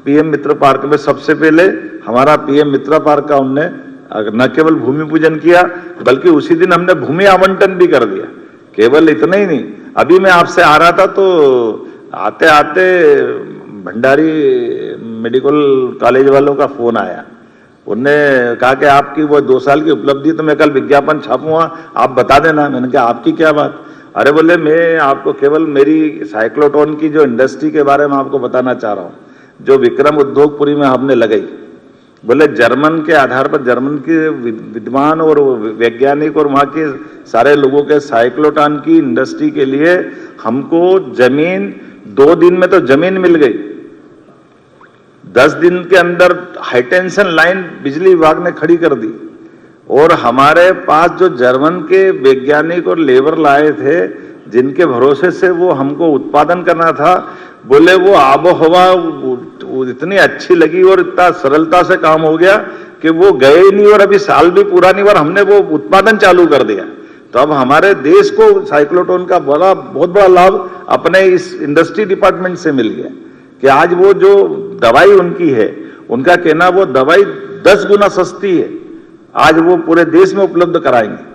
पीएम मित्र पार्क में सबसे पहले हमारा पीएम मित्र पार्क का उनने न केवल भूमि पूजन किया बल्कि उसी दिन हमने भूमि आवंटन भी कर दिया। केवल इतना ही नहीं, अभी मैं आपसे आ रहा था तो आते आते भंडारी मेडिकल कॉलेज वालों का फोन आया। उनने कहा कि आपकी वो 2 साल की उपलब्धि तो मैं कल विज्ञापन छापूंगा, आप बता देना। मैंने कहा आपकी क्या बात। अरे बोले मैं आपको केवल मेरी साइक्लोट्रॉन की जो इंडस्ट्री के बारे में आपको बताना चाह रहा हूँ, जो विक्रम उद्योगपुरी में हमने लगाई। बोले जर्मन के आधार पर, जर्मन के विद्वान और वैज्ञानिक और वहाँ के सारे लोगों के साइक्लोट्रॉन की इंडस्ट्री के लिए हमको जमीन 2 दिन में तो जमीन मिल गई, 10 दिन के अंदर हाईटेंशन लाइन बिजली विभाग ने खड़ी कर दी। और हमारे पास जो जर्मन के वैज्ञानिक और लेबर लाए थे जिनके भरोसे से वो हमको उत्पादन करना था, बोले वो आबो हवा इतनी अच्छी लगी और इतना सरलता से काम हो गया कि वो गए नहीं और अभी साल भी पूरा नहीं और हमने वो उत्पादन चालू कर दिया। तो अब हमारे देश को साइक्लोट्रॉन का बहुत बड़ा लाभ अपने इस इंडस्ट्री डिपार्टमेंट से मिल गया कि आज वो जो दवाई उनकी है, उनका कहना वो दवाई 10 गुना सस्ती है, आज वो पूरे देश में उपलब्ध कराएंगे।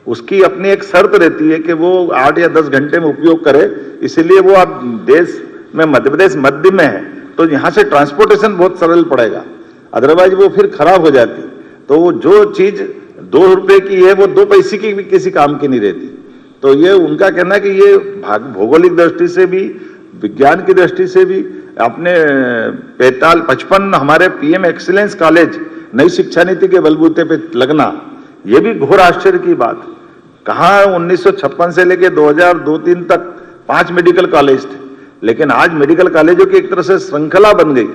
उसकी अपनी एक शर्त रहती है कि वो 8 या 10 घंटे में उपयोग करे, इसीलिए वो अब देश में मध्य प्रदेश मध्य में है तो यहाँ से ट्रांसपोर्टेशन बहुत सरल पड़ेगा, अदरवाइज वो फिर खराब हो जाती। तो वो जो चीज 2 रुपए की है वो 2 पैसे की भी किसी काम की नहीं रहती। तो ये उनका कहना है कि ये भौगोलिक दृष्टि से भी, विज्ञान की दृष्टि से भी अपने 55 हमारे पीएम एक्सीलेंस कॉलेज नई शिक्षा नीति के बलबूते पे लगना, ये भी घोर आश्चर्य की बात। कहाँ 1956 से लेके 2002-3 तक 5 मेडिकल कॉलेज थे, लेकिन आज मेडिकल कॉलेजों की एक तरह से श्रृंखला बन गई,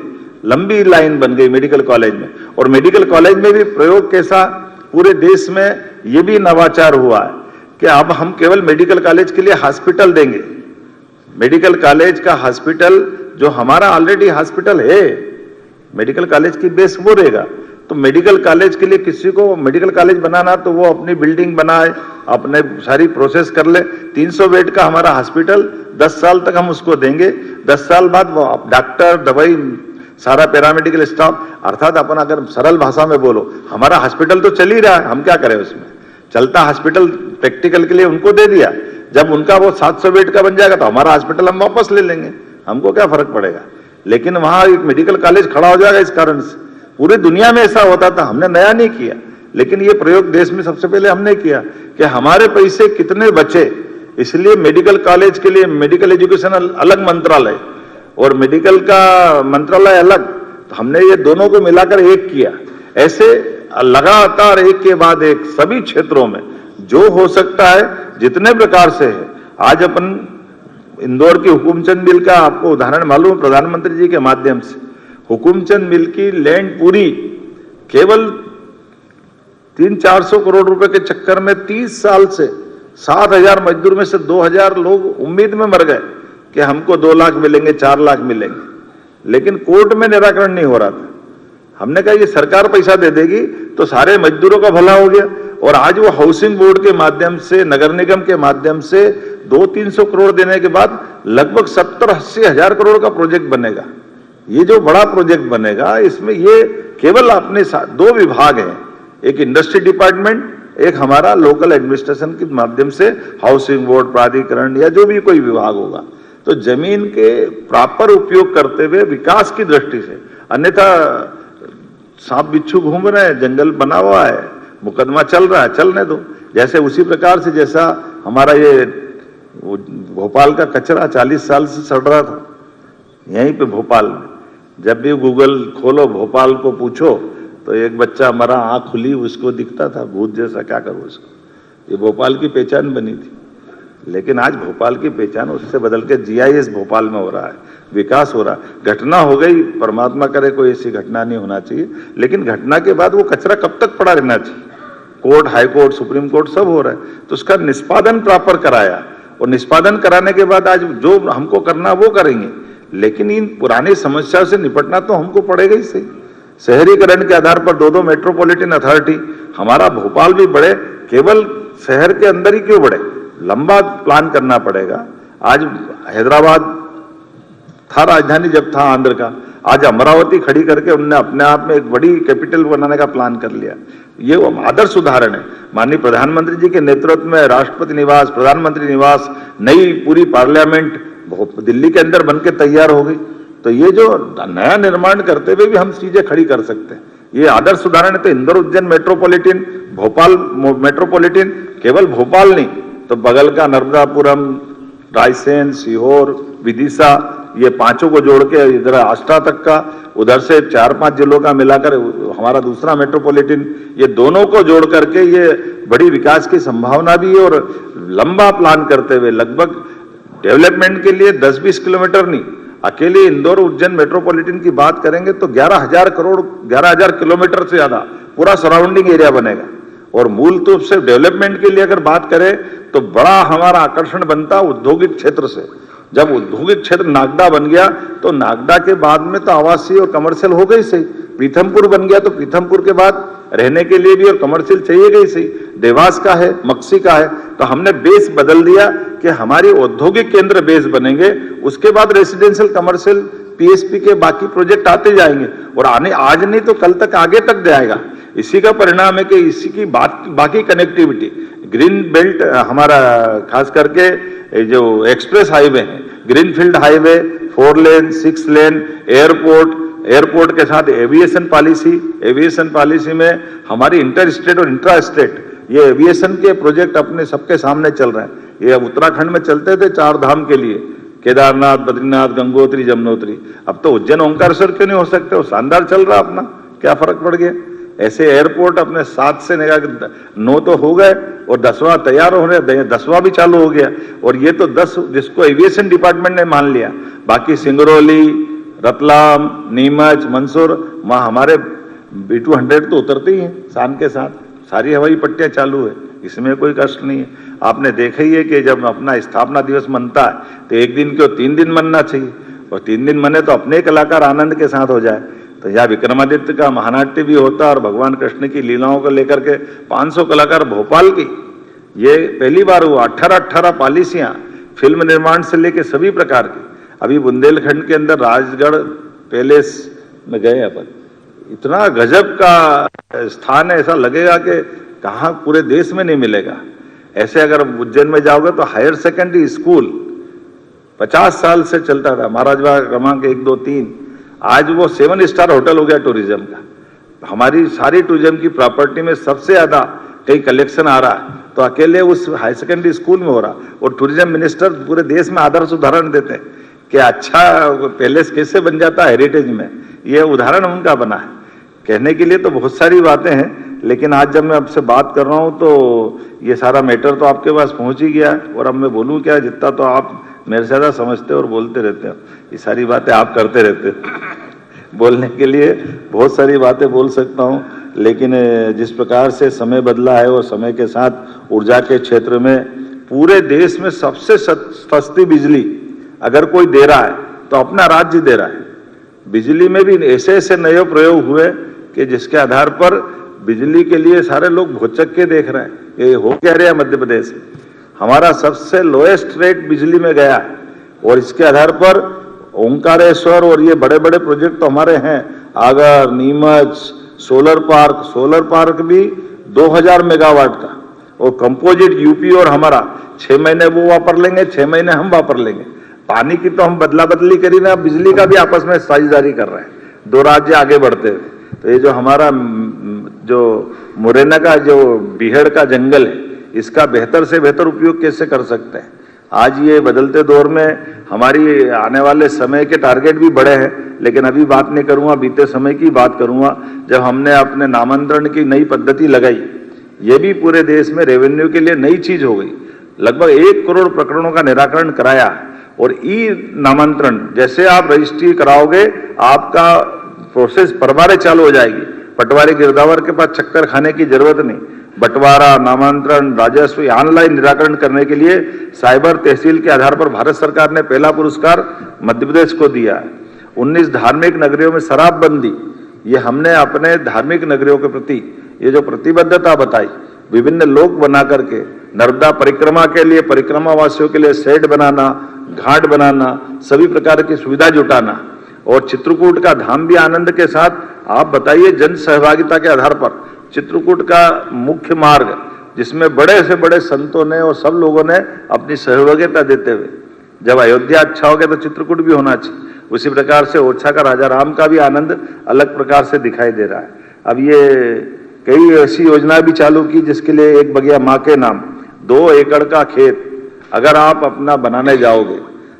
लंबी लाइन बन गई मेडिकल कॉलेज में। और मेडिकल कॉलेज में भी प्रयोग कैसा पूरे देश में ये भी नवाचार हुआ है कि अब हम केवल मेडिकल कॉलेज के लिए हॉस्पिटल देंगे। मेडिकल कॉलेज का हॉस्पिटल जो हमारा ऑलरेडी हॉस्पिटल है, मेडिकल कॉलेज की बेस वो रहेगा। तो मेडिकल कॉलेज के लिए किसी को मेडिकल कॉलेज बनाना तो वो अपनी बिल्डिंग बनाए, अपने सारी प्रोसेस कर ले। 300 बेड का हमारा हॉस्पिटल 10 साल तक हम उसको देंगे। 10 साल बाद वो डॉक्टर, दवाई, सारा पैरामेडिकल स्टाफ, अर्थात अपन अगर सरल भाषा में बोलो, हमारा हॉस्पिटल तो चल ही रहा है, हम क्या करें उसमें। चलता हॉस्पिटल प्रैक्टिकल के लिए उनको दे दिया, जब उनका वो 700 बेड का बन जाएगा तो हमारा हॉस्पिटल हम वापस ले लेंगे, हमको क्या फर्क पड़ेगा। लेकिन वहां एक मेडिकल कॉलेज खड़ा हो जाएगा। इस कारण से पूरी दुनिया में ऐसा होता था, हमने नया नहीं किया, लेकिन ये प्रयोग देश में सबसे पहले हमने किया कि हमारे पैसे कितने बचे। इसलिए मेडिकल कॉलेज के लिए मेडिकल एजुकेशन अलग मंत्रालय और मेडिकल का मंत्रालय अलग, तो हमने ये दोनों को मिलाकर एक किया। ऐसे लगातार एक के बाद एक सभी क्षेत्रों में जो हो सकता है जितने प्रकार से है। आज अपन इंदौर की हुकुमचंद मिल का आपको उदाहरण मालूम है, प्रधानमंत्री जी के माध्यम से हुकुमचंद मिल की लैंड पूरी केवल 300-400 करोड़ रुपए के चक्कर में 30 साल से 7,000 मजदूर में से 2,000 लोग उम्मीद में मर गए। कि हमको 2 लाख मिलेंगे, 4 लाख मिलेंगे, लेकिन कोर्ट में निराकरण नहीं हो रहा था। हमने कहा ये सरकार पैसा दे देगी तो सारे मजदूरों का भला हो गया, और आज वो हाउसिंग बोर्ड के माध्यम से, नगर निगम के माध्यम से 200-300 करोड़ देने के बाद लगभग 70-80 हजार करोड़ का प्रोजेक्ट बनेगा। ये जो बड़ा प्रोजेक्ट बनेगा, इसमें ये केवल अपने 2 विभाग हैं, एक इंडस्ट्री डिपार्टमेंट, एक हमारा लोकल एडमिनिस्ट्रेशन के माध्यम से हाउसिंग बोर्ड, प्राधिकरण या जो भी कोई विभाग होगा, तो जमीन के प्रॉपर उपयोग करते हुए विकास की दृष्टि से। अन्यथा सांप बिच्छू घूम रहे हैं, जंगल बना हुआ है, मुकदमा चल रहा है, चलने दो। जैसे उसी प्रकार से जैसा हमारा ये भोपाल का कचरा 40 साल से सड़ रहा था यहीं पे भोपाल में, जब भी गूगल खोलो भोपाल को पूछो तो एक बच्चा मरा, आंख खुली, उसको दिखता था भूत जैसा, क्या करूं उसको। ये भोपाल की पहचान बनी थी, लेकिन आज भोपाल की पहचान उससे बदल के GIS भोपाल में हो रहा है, विकास हो रहा है। घटना हो गई, परमात्मा करे कोई ऐसी घटना नहीं होना चाहिए, लेकिन घटना के बाद वो कचरा कब तक पड़ा रहना चाहिए। Court, high court, supreme court सब हो रहा है, तो उसका निष्पादन प्रॉपर कराया, और निष्पादन कराने के बाद आज जो हमको करना वो करेंगे, लेकिन इन पुरानी समस्याओं से निपटना तो हमको पड़ेगा ही सही। शहरीकरण के आधार पर 2 मेट्रोपॉलिटन अथॉरिटी, हमारा भोपाल भी बढ़े, केवल शहर के अंदर ही क्यों बढ़े, लंबा प्लान करना पड़ेगा। आज हैदराबाद था राजधानी जब था आंध्र का, आज अमरावती खड़ी करके उन्होंने अपने आप में एक बड़ी कैपिटल बनाने का प्लान कर लिया। ये आदर्श उदाहरण है। माननीय प्रधानमंत्री जी के नेतृत्व में राष्ट्रपति निवास, प्रधानमंत्री निवास, नई पूरी पार्लियामेंट दिल्ली के अंदर बनके तैयार हो गई। तो ये जो नया निर्माण करते हुए भी हम चीजें खड़ी कर सकते हैं, ये आदर्श उदाहरण है। तो इंदौर उज्जैन मेट्रोपॉलिटन, भोपाल मेट्रोपॉलिटन, केवल भोपाल नहीं तो बगल का नर्मदापुरम, रायसेन, सीहोर, विदिशा, ये 5 को जोड़ के इधर आष्टा तक का, उधर से 4-5 जिलों का मिलाकर हमारा दूसरा मेट्रोपॉलिटन, ये दोनों को जोड़ करके ये बड़ी विकास की संभावना भी है। और लंबा प्लान करते हुए लगभग डेवलपमेंट के लिए 10-20 किलोमीटर नहीं, अकेले इंदौर उज्जैन मेट्रोपॉलिटन की बात करेंगे तो 11,000 करोड़, 11,000 किलोमीटर से ज्यादा पूरा सराउंडिंग एरिया बनेगा। और मूल रूप से डेवलपमेंट के लिए अगर बात करें तो बड़ा हमारा आकर्षण बनता औद्योगिक क्षेत्र से। जब औद्योगिक क्षेत्र नागदा बन गया तो नागदा के बाद में तो आवासीय और कमर्शियल हो गई सही, पीथमपुर बन गया तो पीथमपुर के बाद रहने के लिए भी और कमर्शियल चाहिए गई सही, देवास का है, मक्सी का है। तो हमने बेस बदल दिया कि हमारी औद्योगिक केंद्र बेस बनेंगे, उसके बाद रेसिडेंशियल, कमर्शियल, PSP के बाकी प्रोजेक्ट आते जाएंगे, और आने आज नहीं तो कल तक आगे तक जाएगा। इसी का परिणाम है कि इसी की बाकी कनेक्टिविटी, ग्रीन बेल्ट हमारा खास करके जो एक्सप्रेस हाईवे है, ग्रीनफील्ड हाईवे, 4 लेन, 6 लेन, एयरपोर्ट के साथ एविएशन पॉलिसी में हमारी इंटर स्टेट और इंट्रा स्टेट ये एविएशन के प्रोजेक्ट अपने सबके सामने चल रहे हैं। ये उत्तराखंड में चलते थे 4 धाम के लिए, केदारनाथ, बद्रीनाथ, गंगोत्री, जमुनोत्री, अब तो उज्जैन ओंकारेश्वर क्यों नहीं हो सकते? वो शानदार चल रहा अपना, क्या फर्क पड़ गया? ऐसे एयरपोर्ट अपने 7 से 9 तो हो गए और 10वां तैयार हो रहे, 10वां भी चालू हो गया। और ये तो 10 जिसको एविएशन डिपार्टमेंट ने मान लिया, बाकी सिंगरौली, रतलाम, नीमच, मंदसौर, वहां हमारे B200 तो उतरते ही हैं शान के साथ, सारी हवाई पट्टियां चालू है, इसमें कोई कष्ट नहीं है। आपने देखा ही है कि जब अपना स्थापना दिवस मनता है तो 1 दिन क्यों 3 दिन मनना चाहिए, और 3 दिन मने तो अपने कलाकार आनंद के साथ हो जाए। तो यहाँ विक्रमादित्य का महानाट्य भी होता और भगवान कृष्ण की लीलाओं को लेकर के 500 कलाकार भोपाल की, ये पहली बार हुआ। 18 पॉलिसियां फिल्म निर्माण से लेकर सभी प्रकार की। अभी बुंदेलखंड के अंदर राजगढ़ पैलेस में गए अपन, इतना गजब का स्थान है, ऐसा लगेगा कि कहाँ पूरे देश में नहीं मिलेगा। ऐसे अगर उज्जैन में जाओगे तो हायर सेकेंडरी स्कूल 50 साल से चलता था, महाराज बाग क्रमांक 1, 2, 3, आज वो 7 स्टार होटल हो गया टूरिज्म का। हमारी सारी टूरिज्म की प्रॉपर्टी में सबसे ज्यादा कहीं कलेक्शन आ रहा है तो अकेले उस हायर सेकेंडरी स्कूल में हो रहा। और टूरिज्म मिनिस्टर पूरे देश में आदर्श उदाहरण देते हैं कि अच्छा पैलेस कैसे बन जाता है हेरिटेज में, ये उदाहरण उनका बना है। कहने के लिए तो बहुत सारी बातें हैं, लेकिन आज जब मैं आपसे बात कर रहा हूं तो ये सारा मैटर तो आपके पास पहुंच ही गया है। और अब मैं बोलूं क्या, जितना तो आप मेरे से ज्यादा समझते हो और बोलते रहते हो, ये सारी बातें आप करते रहते हो। बोलने के लिए बहुत सारी बातें बोल सकता हूं, लेकिन जिस प्रकार से समय बदला है और समय के साथ ऊर्जा के क्षेत्र में पूरे देश में सबसे सस्ती बिजली अगर कोई दे रहा है तो अपना राज्य दे रहा है। बिजली में भी ऐसे ऐसे नए प्रयोग हुए कि जिसके आधार पर बिजली के लिए सारे लोग भौचक के देख रहे हैं ये हो क्या रहा है। मध्य प्रदेश हमारा सबसे लोएस्ट रेट बिजली में गया और इसके आधार पर ओंकारेश्वर और ये बड़े बड़े प्रोजेक्ट तो हमारे हैं, आगर, नीमच, सोलर पार्क भी 2000 मेगावाट का, और कंपोजिट यूपी और हमारा 6 महीने वो वापर लेंगे, 6 महीने हम वापर लेंगे। पानी की तो हम बदला बदली करी ना, बिजली का भी आपस में साझेदारी कर रहे हैं, दो राज्य आगे बढ़ते हुए। तो ये जो हमारा जो मुरैना का जो बीहड़ का जंगल है, इसका बेहतर से बेहतर उपयोग कैसे कर सकते हैं। आज ये बदलते दौर में हमारी आने वाले समय के टारगेट भी बड़े हैं, लेकिन अभी बात नहीं करूंगा, बीते समय की बात करूंगा जब हमने अपने नामांतरण की नई पद्धति लगाई। ये भी पूरे देश में रेवेन्यू के लिए नई चीज हो गई। लगभग 1 करोड़ प्रकरणों का निराकरण कराया, और ई नामांतरण जैसे आप रजिस्ट्री कराओगे आपका प्रोसेस परमारे चालू हो जाएगी। पटवारी गिरदावर के पास चक्कर खाने की जरूरत नहीं। बंटवारा, नामांतरण, राजस्व ऑनलाइन निराकरण करने के लिए साइबर तहसील के आधार पर भारत सरकार ने पहला पुरस्कार मध्य प्रदेश को दिया है। 19 धार्मिक नगरियों में शराबबंदी, ये हमने अपने धार्मिक नगरियों के प्रति ये जो प्रतिबद्धता बताई, विभिन्न लोक बना करके नर्मदा परिक्रमा के लिए, परिक्रमा वासियों के लिए शेड बनाना, घाट बनाना, सभी प्रकार की सुविधा जुटाना, और चित्रकूट का धाम भी आनंद के साथ। आप बताइए, जन सहभागिता के आधार पर चित्रकूट का मुख्य मार्ग, जिसमें बड़े से बड़े संतों ने और सब लोगों ने अपनी सहभागिता देते हुए, जब अयोध्या अच्छा हो गया तो चित्रकूट भी होना चाहिए। उसी प्रकार से ओरछा का राजा राम का भी आनंद अलग प्रकार से दिखाई दे रहा है। अब ये कई ऐसी योजना भी चालू की जिसके लिए एक बगिया माँ के नाम, 2 एकड़ का खेत अगर आप अपना बनाने जाओगे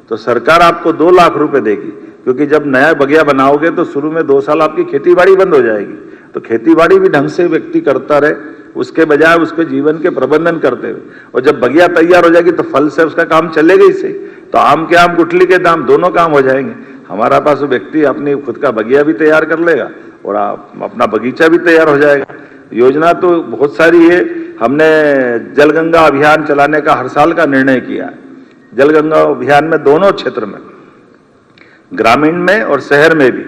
तो सरकार आपको 2 लाख रुपए देगी, क्योंकि जब नया बगिया बनाओगे तो शुरू में 2 साल आपकी खेती बाड़ी बंद हो जाएगी। तो खेती बाड़ी भी ढंग से व्यक्ति करता रहे, उसके बजाय उसके जीवन के प्रबंधन करते हुए, और जब बगिया तैयार हो जाएगी तो फल से उसका काम चलेगा ही से। तो आम के आम, गुठली के दाम, दोनों काम हो जाएंगे। हमारा पास व्यक्ति अपनी खुद का बगिया भी तैयार कर लेगा और अपना बगीचा भी तैयार हो जाएगा। योजना तो बहुत सारी है। हमने जलगंगा अभियान चलाने का हर साल का निर्णय किया है। जलगंगा अभियान में दोनों क्षेत्र में, ग्रामीण में और शहर में भी,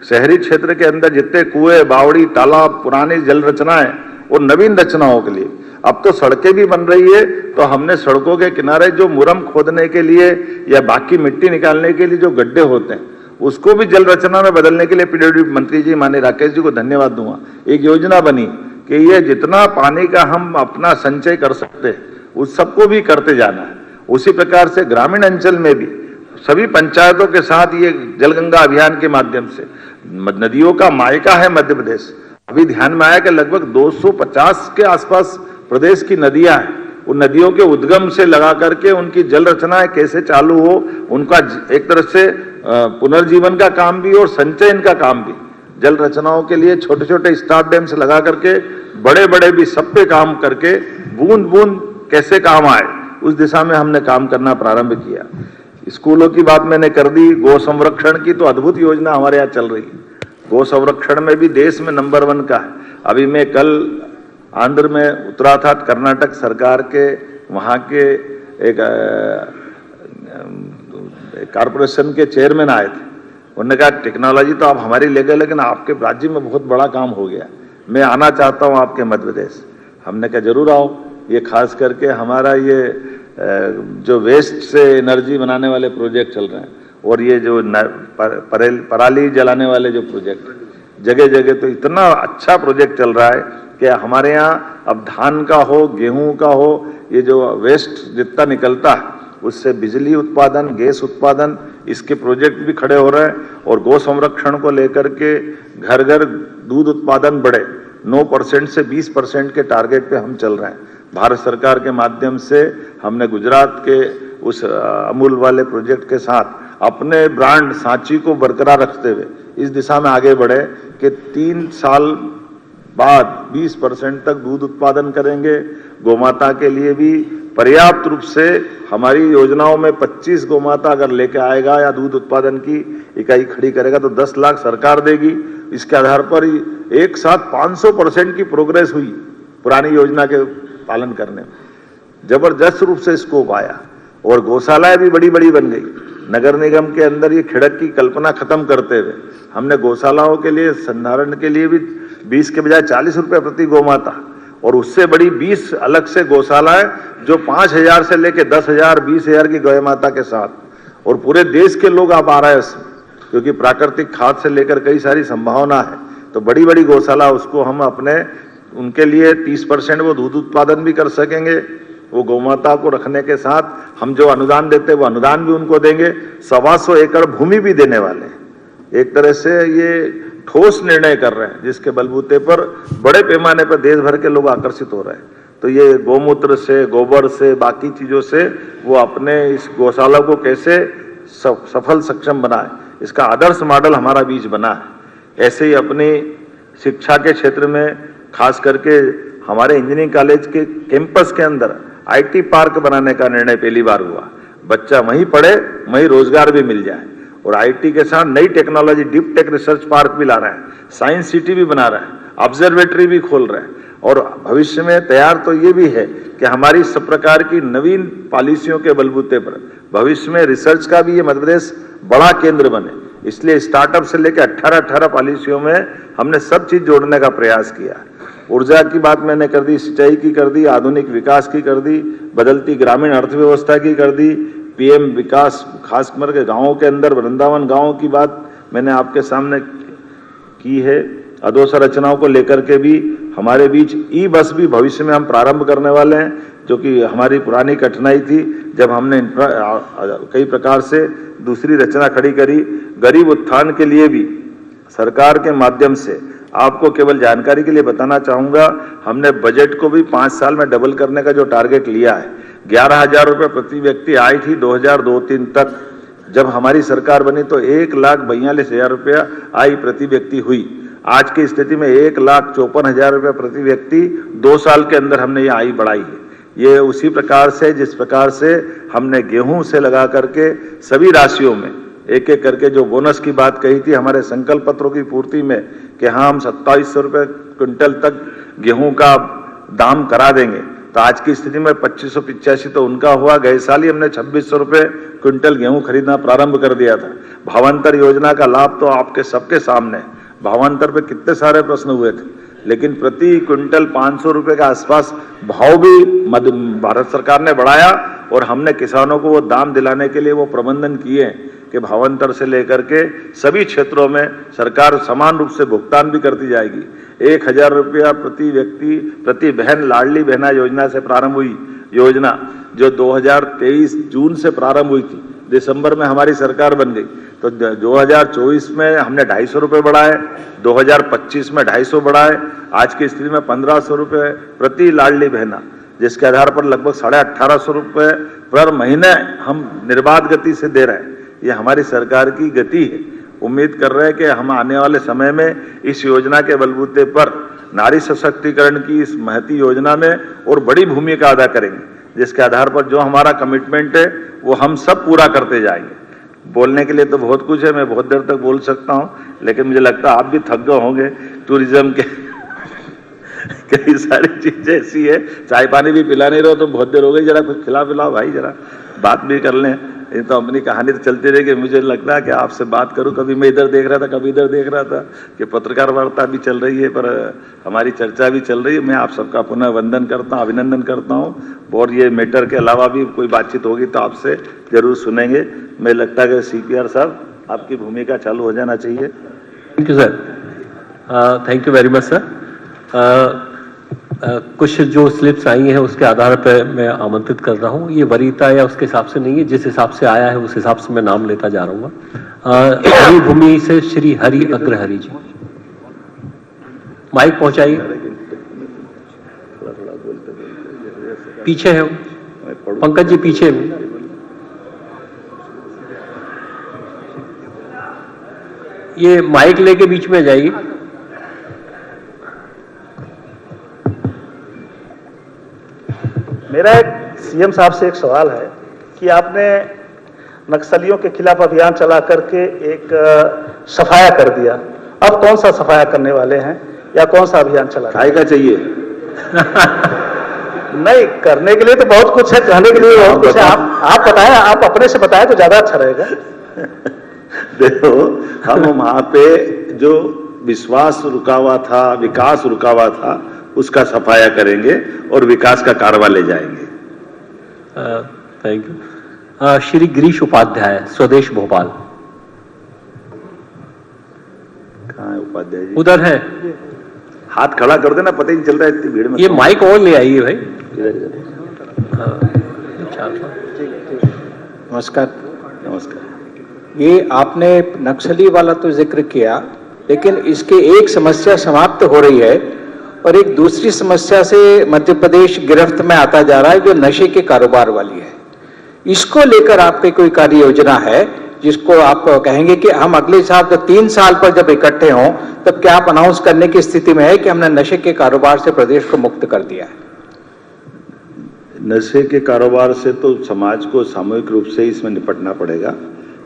शहरी क्षेत्र के अंदर जितने कुएं, बावड़ी, तालाब, पुरानी जल रचनाएं और नवीन रचनाओं के लिए अब तो सड़कें भी बन रही है। तो हमने सड़कों के किनारे जो मुरम खोदने के लिए या बाकी मिट्टी निकालने के लिए जो गड्ढे होते हैं, उसको भी जल रचना में बदलने के लिए पीडब्ल्यूडी मंत्री जी माननीय राकेश जी को धन्यवाद दूंगा। एक योजना बनी कि ये जितना पानी का हम अपना संचय कर सकते हैं उस सबको भी करते जाना है। उसी प्रकार से ग्रामीण अंचल में भी सभी पंचायतों के साथ ये जलगंगा अभियान के माध्यम से, नदियों का मायका है मध्य प्रदेश। अभी ध्यान में आया कि लगभग 250 के आसपास प्रदेश की नदियां हैं। उन नदियों के उद्गम से लगा करके उनकी जल रचनाएं कैसे चालू हो, उनका एक तरह से पुनर्जीवन का काम भी और संचयन का काम भी। जल रचनाओं के लिए छोटे छोटे स्टॉप डैम से लगा करके बड़े बड़े भी सब पे काम करके बूंद बूंद कैसे काम आए, उस दिशा में हमने काम करना प्रारंभ किया। स्कूलों की बात मैंने कर दी। गौ संरक्षण की तो अद्भुत योजना हमारे यहाँ चल रही है। गौ संरक्षण में भी देश में नंबर 1 का है। अभी मैं कल आंध्र में उतरा था, कर्नाटक सरकार के वहाँ के एक कारपोरेशन के चेयरमैन आए थे। उन्होंने कहा टेक्नोलॉजी तो आप हमारी ले गए, लेकिन आपके राज्य में बहुत बड़ा काम हो गया, मैं आना चाहता हूँ आपके मध्य प्रदेश। हमने कहा जरूर आओ। ये खास करके हमारा ये जो वेस्ट से एनर्जी बनाने वाले प्रोजेक्ट चल रहे हैं, और ये जो पराली जलाने वाले जो प्रोजेक्ट जगह जगह, तो इतना अच्छा प्रोजेक्ट चल रहा है कि हमारे यहाँ अब धान का हो, गेहूं का हो, ये जो वेस्ट जितना निकलता है उससे बिजली उत्पादन, गैस उत्पादन, इसके प्रोजेक्ट भी खड़े हो रहे हैं। और गौ संरक्षण को लेकर के घर घर दूध उत्पादन बढ़े, 9% से 20% के टारगेट पे हम चल रहे हैं। भारत सरकार के माध्यम से हमने गुजरात के उस अमूल वाले प्रोजेक्ट के साथ अपने ब्रांड सांची को बरकरार रखते हुए इस दिशा में आगे बढ़े कि 3 साल बाद 20% तक दूध उत्पादन करेंगे। गोमाता के लिए भी पर्याप्त रूप से हमारी योजनाओं में 25 गोमाता अगर लेके आएगा या दूध उत्पादन की इकाई खड़ी करेगा तो 10 लाख सरकार देगी। इसके आधार पर एक साथ 500% की प्रोग्रेस हुई पुरानी योजना के पालन करने में। जबरदस्त रूप से स्कोप आया और गौशालाएं भी बड़ी बड़ी बन गई। नगर निगम के अंदर ये खिड़क की कल्पना खत्म करते हुए हमने गौशालाओं के लिए संधारण के लिए भी 20 के बजाय 40 रुपए प्रति गौमाता और उससे बड़ी 20 अलग से गौशालाएं जो 5,000 से लेके 10,000 20,000 की गौ माता के साथ और पूरे देश के लोग आप आ रहे हैं उसमें, क्योंकि प्राकृतिक खाद से लेकर कई सारी संभावना है। तो बड़ी बड़ी गौशाला उसको हम अपने उनके लिए 30% वो दूध उत्पादन भी कर सकेंगे। वो गौमाता को रखने के साथ हम जो अनुदान देते हैं वो अनुदान भी उनको देंगे। 125 एकड़ भूमि भी देने वाले हैं। एक तरह से ये ठोस निर्णय कर रहे हैं जिसके बलबूते पर बड़े पैमाने पर देश भर के लोग आकर्षित हो रहे हैं। तो ये गौमूत्र से, गोबर से, बाकी चीजों से वो अपने इस गौशाला को कैसे सफल सक्षम बनाए, इसका आदर्श मॉडल हमारा बीच बना है। ऐसे ही अपनी शिक्षा के क्षेत्र में खास करके हमारे इंजीनियरिंग कॉलेज के कैंपस के अंदर IT पार्क बनाने का निर्णय पहली बार हुआ। बच्चा वहीं पढ़े, वहीं रोजगार भी मिल जाए और IT के साथ नई technology deep tech research park भी ला रहे हैं, साइंस सिटी भी बना रहे हैं, ऑब्जर्वेटरी भी खोल रहे हैं और भविष्य में तैयार तो ये भी है कि हमारी सब प्रकार की नवीन पॉलिसियों के बलबूते पर भविष्य में रिसर्च का भी ये मध्य प्रदेश बड़ा केंद्र बने। इसलिए स्टार्टअप से लेकर 18 पॉलिसियों में हमने सब चीज जोड़ने का प्रयास किया। ऊर्जा की बात मैंने कर दी, सिंचाई की कर दी, आधुनिक विकास की कर दी, बदलती ग्रामीण अर्थव्यवस्था की कर दी, PM विकास खासकर के गांवों के अंदर वृंदावन गांव की बात मैंने आपके सामने की है। अधोसंरचनाओं को लेकर के भी हमारे बीच ई-बस भी भविष्य में हम प्रारंभ करने वाले हैं, जो कि हमारी पुरानी कठिनाई थी जब हमने कई प्रकार से दूसरी रचना खड़ी करी। गरीब उत्थान के लिए भी सरकार के माध्यम से आपको केवल जानकारी के लिए बताना चाहूंगा, हमने बजट को भी 5 साल में डबल करने का जो टारगेट लिया है। 11,000 रुपये प्रति व्यक्ति आई थी 2002-03 तक। जब हमारी सरकार बनी तो 1,42,000 रुपया आई प्रति व्यक्ति हुई। आज की स्थिति में 1,54,000 रुपये प्रति व्यक्ति 2 साल के अंदर हमने ये आई बढ़ाई है। ये उसी प्रकार से जिस प्रकार से हमने गेहूं से लगा करके सभी राशियों में एक एक करके जो बोनस की बात कही थी हमारे संकल्प पत्रों की पूर्ति में कि हाँ हम 2700 रुपये क्विंटल तक गेहूं का दाम करा देंगे, तो आज की स्थिति में 2585 तो उनका हुआ। गए साल ही हमने 2600 रुपये क्विंटल गेहूं खरीदना प्रारंभ कर दिया था। भावांतर योजना का लाभ तो आपके सबके सामने है। भावांतर पे कितने सारे प्रश्न हुए थे, लेकिन प्रति क्विंटल 500 रुपये के आसपास भाव भी भारत सरकार ने बढ़ाया और हमने किसानों को वो दाम दिलाने के लिए वो प्रबंधन किए कि भावांतर से लेकर के सभी क्षेत्रों में सरकार समान रूप से भुगतान भी करती जाएगी। 1,000 रुपया प्रति व्यक्ति प्रति बहन लाडली बहना योजना से प्रारंभ हुई योजना, जो 2023 जून से प्रारंभ हुई थी, दिसंबर में हमारी सरकार बन गई। तो 2024 में हमने 250 रुपये बढ़ाए, 2025 में 250 बढ़ाए, आज की स्थिति में 1,500 रुपये प्रति लाडली बहना, जिसके आधार पर लगभग 1,850 रुपये पर महीने हम निर्बाध गति से दे रहे हैं। ये हमारी सरकार की गति है। उम्मीद कर रहे हैं कि हम आने वाले समय में इस योजना के बलबूते पर नारी सशक्तिकरण की इस महती योजना में और बड़ी भूमिका अदा करेंगे, जिसके आधार पर जो हमारा कमिटमेंट है वो हम सब पूरा करते जाएंगे। बोलने के लिए तो बहुत कुछ है, मैं बहुत देर तक बोल सकता हूँ, लेकिन मुझे लगता है आप भी थक गए होंगे। टूरिज्म के कई सारी चीजें ऐसी है, चाय पानी भी पिला नहीं रहो तो बहुत देर हो गई, जरा कुछ खिला पिलाओ भाई, जरा बात भी कर लें। ये तो अपनी कहानी तो चलती रहेगी। मुझे लगता है कि आपसे बात करूं, कभी मैं इधर देख रहा था, कभी इधर देख रहा था कि पत्रकार वार्ता भी चल रही है, पर हमारी चर्चा भी चल रही है। मैं आप सबका पुनः वंदन करता हूं, अभिनंदन करता हूं। और ये मैटर के अलावा भी कोई बातचीत होगी तो आपसे जरूर सुनेंगे। मुझे लगता है कि CPR साहब आपकी भूमिका चालू हो जाना चाहिए। Thank you sir, thank you very much sir. कुछ जो स्लिप्स आई हैं उसके आधार पर मैं आमंत्रित कर रहा हूँ। ये वरीयता या उसके हिसाब से नहीं है, जिस हिसाब से आया है उस हिसाब से मैं नाम लेता जा रहा हूँ। हरि भूमि से श्री हरि अग्रहरि जी, माइक पहुंचाइए। पीछे है पंकज जी, पीछे ये माइक लेके बीच में जाइए। मेरा एक CM साहब से एक सवाल है कि आपने नक्सलियों के खिलाफ अभियान चला करके एक सफाया कर दिया, अब कौन सा सफाया करने वाले हैं या कौन सा अभियान चला? काय का चाहिए नहीं, करने के लिए तो बहुत कुछ है, कहने के लिए बहुत कुछ है। आप बताएं, आप अपने से बताएं तो ज्यादा अच्छा रहेगा। देखो, हम वहां पे जो विश्वास रुका हुआ था, विकास रुका हुआ था, उसका सफाया करेंगे और विकास का कारवा ले जाएंगे। Thank you. श्री गिरीश उपाध्याय, स्वदेश भोपाल। कहाँ है उपाध्याय जी? उधर है, हाथ खड़ा कर देना, पता ही नहीं चल रहा है इतनी भीड़ में। ये माइक और ले आइए भाई। नमस्कार। नमस्कार। ये आपने नक्सली वाला तो जिक्र किया, लेकिन इसके एक समस्या समाप्त हो रही है और एक दूसरी समस्या से मध्य प्रदेश गिरफ्त में आता जा रहा है, जो नशे के कारोबार वाली है। इसको लेकर आपकी कोई कार्य योजना है जिसको आप कहेंगे कि हम अगले साल, जब 3 साल पर जब इकट्ठे हों, तब क्या आप अनाउंस करने की स्थिति में है कि हमने नशे के कारोबार से प्रदेश को मुक्त कर दिया है? नशे के कारोबार से तो समाज को सामूहिक रूप से इसमें निपटना पड़ेगा,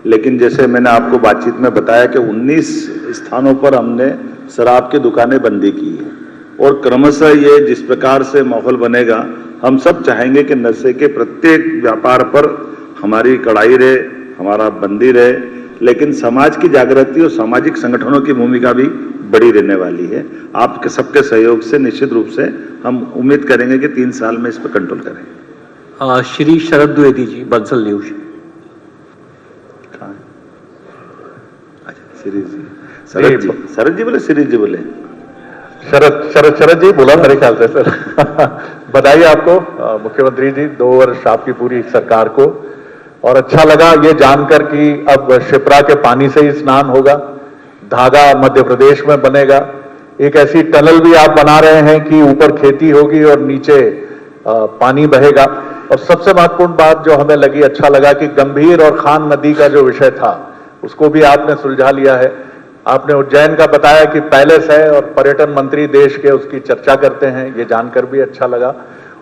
लेकिन जैसे मैंने आपको बातचीत में बताया कि 19 स्थानों पर हमने शराब की दुकानें बंदी की है और क्रमशः ये जिस प्रकार से माहौल बनेगा, हम सब चाहेंगे कि नशे के प्रत्येक व्यापार पर हमारी कड़ाई रहे, हमारा बंदी रहे, लेकिन समाज की जागृति और सामाजिक संगठनों की भूमिका भी बड़ी रहने वाली है। आपके सबके सहयोग से निश्चित रूप से हम उम्मीद करेंगे कि 3 साल में इस पर कंट्रोल करें। श्री शरद द्विवेदी जी, बंसल न्यूज। शरद जी बोले, शरद जी बोले, शरद जी बोला मेरे ख्याल से सर। बधाई आपको मुख्यमंत्री जी, 2 वर्ष आपकी पूरी सरकार को। और अच्छा लगा ये जानकर कि अब शिप्रा के पानी से ही स्नान होगा, धागा मध्य प्रदेश में बनेगा। एक ऐसी टनल भी आप बना रहे हैं कि ऊपर खेती होगी और नीचे पानी बहेगा। और सबसे महत्वपूर्ण बात जो हमें लगी, अच्छा लगा कि गंभीर और खान नदी का जो विषय था उसको भी आपने सुलझा लिया है। आपने उज्जैन का बताया कि पैलेस है और पर्यटन मंत्री देश के उसकी चर्चा करते हैं, ये जानकर भी अच्छा लगा।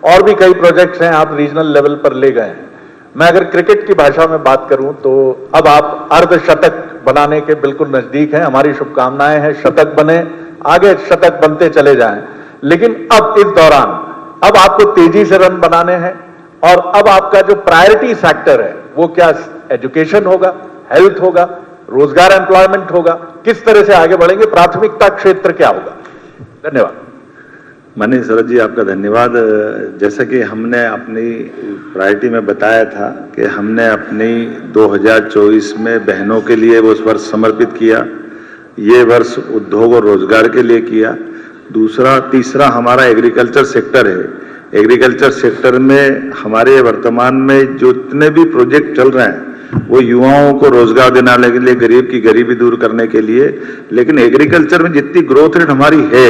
और भी कई प्रोजेक्ट्स हैं आप रीजनल लेवल पर ले गए हैं। मैं अगर क्रिकेट की भाषा में बात करूं तो अब आप अर्धशतक बनाने के बिल्कुल नजदीक हैं। हमारी शुभकामनाएं हैं शतक बने, आगे शतक बनते चले जाएं। लेकिन अब इस दौरान अब आपको तेजी से रन बनाने हैं और अब आपका जो प्रायोरिटी सेक्टर है वो क्या एजुकेशन होगा, हेल्थ होगा, रोजगार एम्प्लॉयमेंट होगा, किस तरह से आगे बढ़ेंगे, प्राथमिकता क्षेत्र क्या होगा? धन्यवाद। माननीय शरद जी, आपका धन्यवाद। जैसा कि हमने अपनी प्रायोरिटी में बताया था कि हमने अपनी 2024 में बहनों के लिए वो वर्ष समर्पित किया, ये वर्ष उद्योग और रोजगार के लिए किया। तीसरा हमारा एग्रीकल्चर सेक्टर है। एग्रीकल्चर सेक्टर में हमारे वर्तमान में जो इतने भी प्रोजेक्ट चल रहे हैं वो युवाओं को रोजगार दिलाने के लिए, गरीब की गरीबी दूर करने के लिए। लेकिन एग्रीकल्चर में जितनी ग्रोथ रेट हमारी है,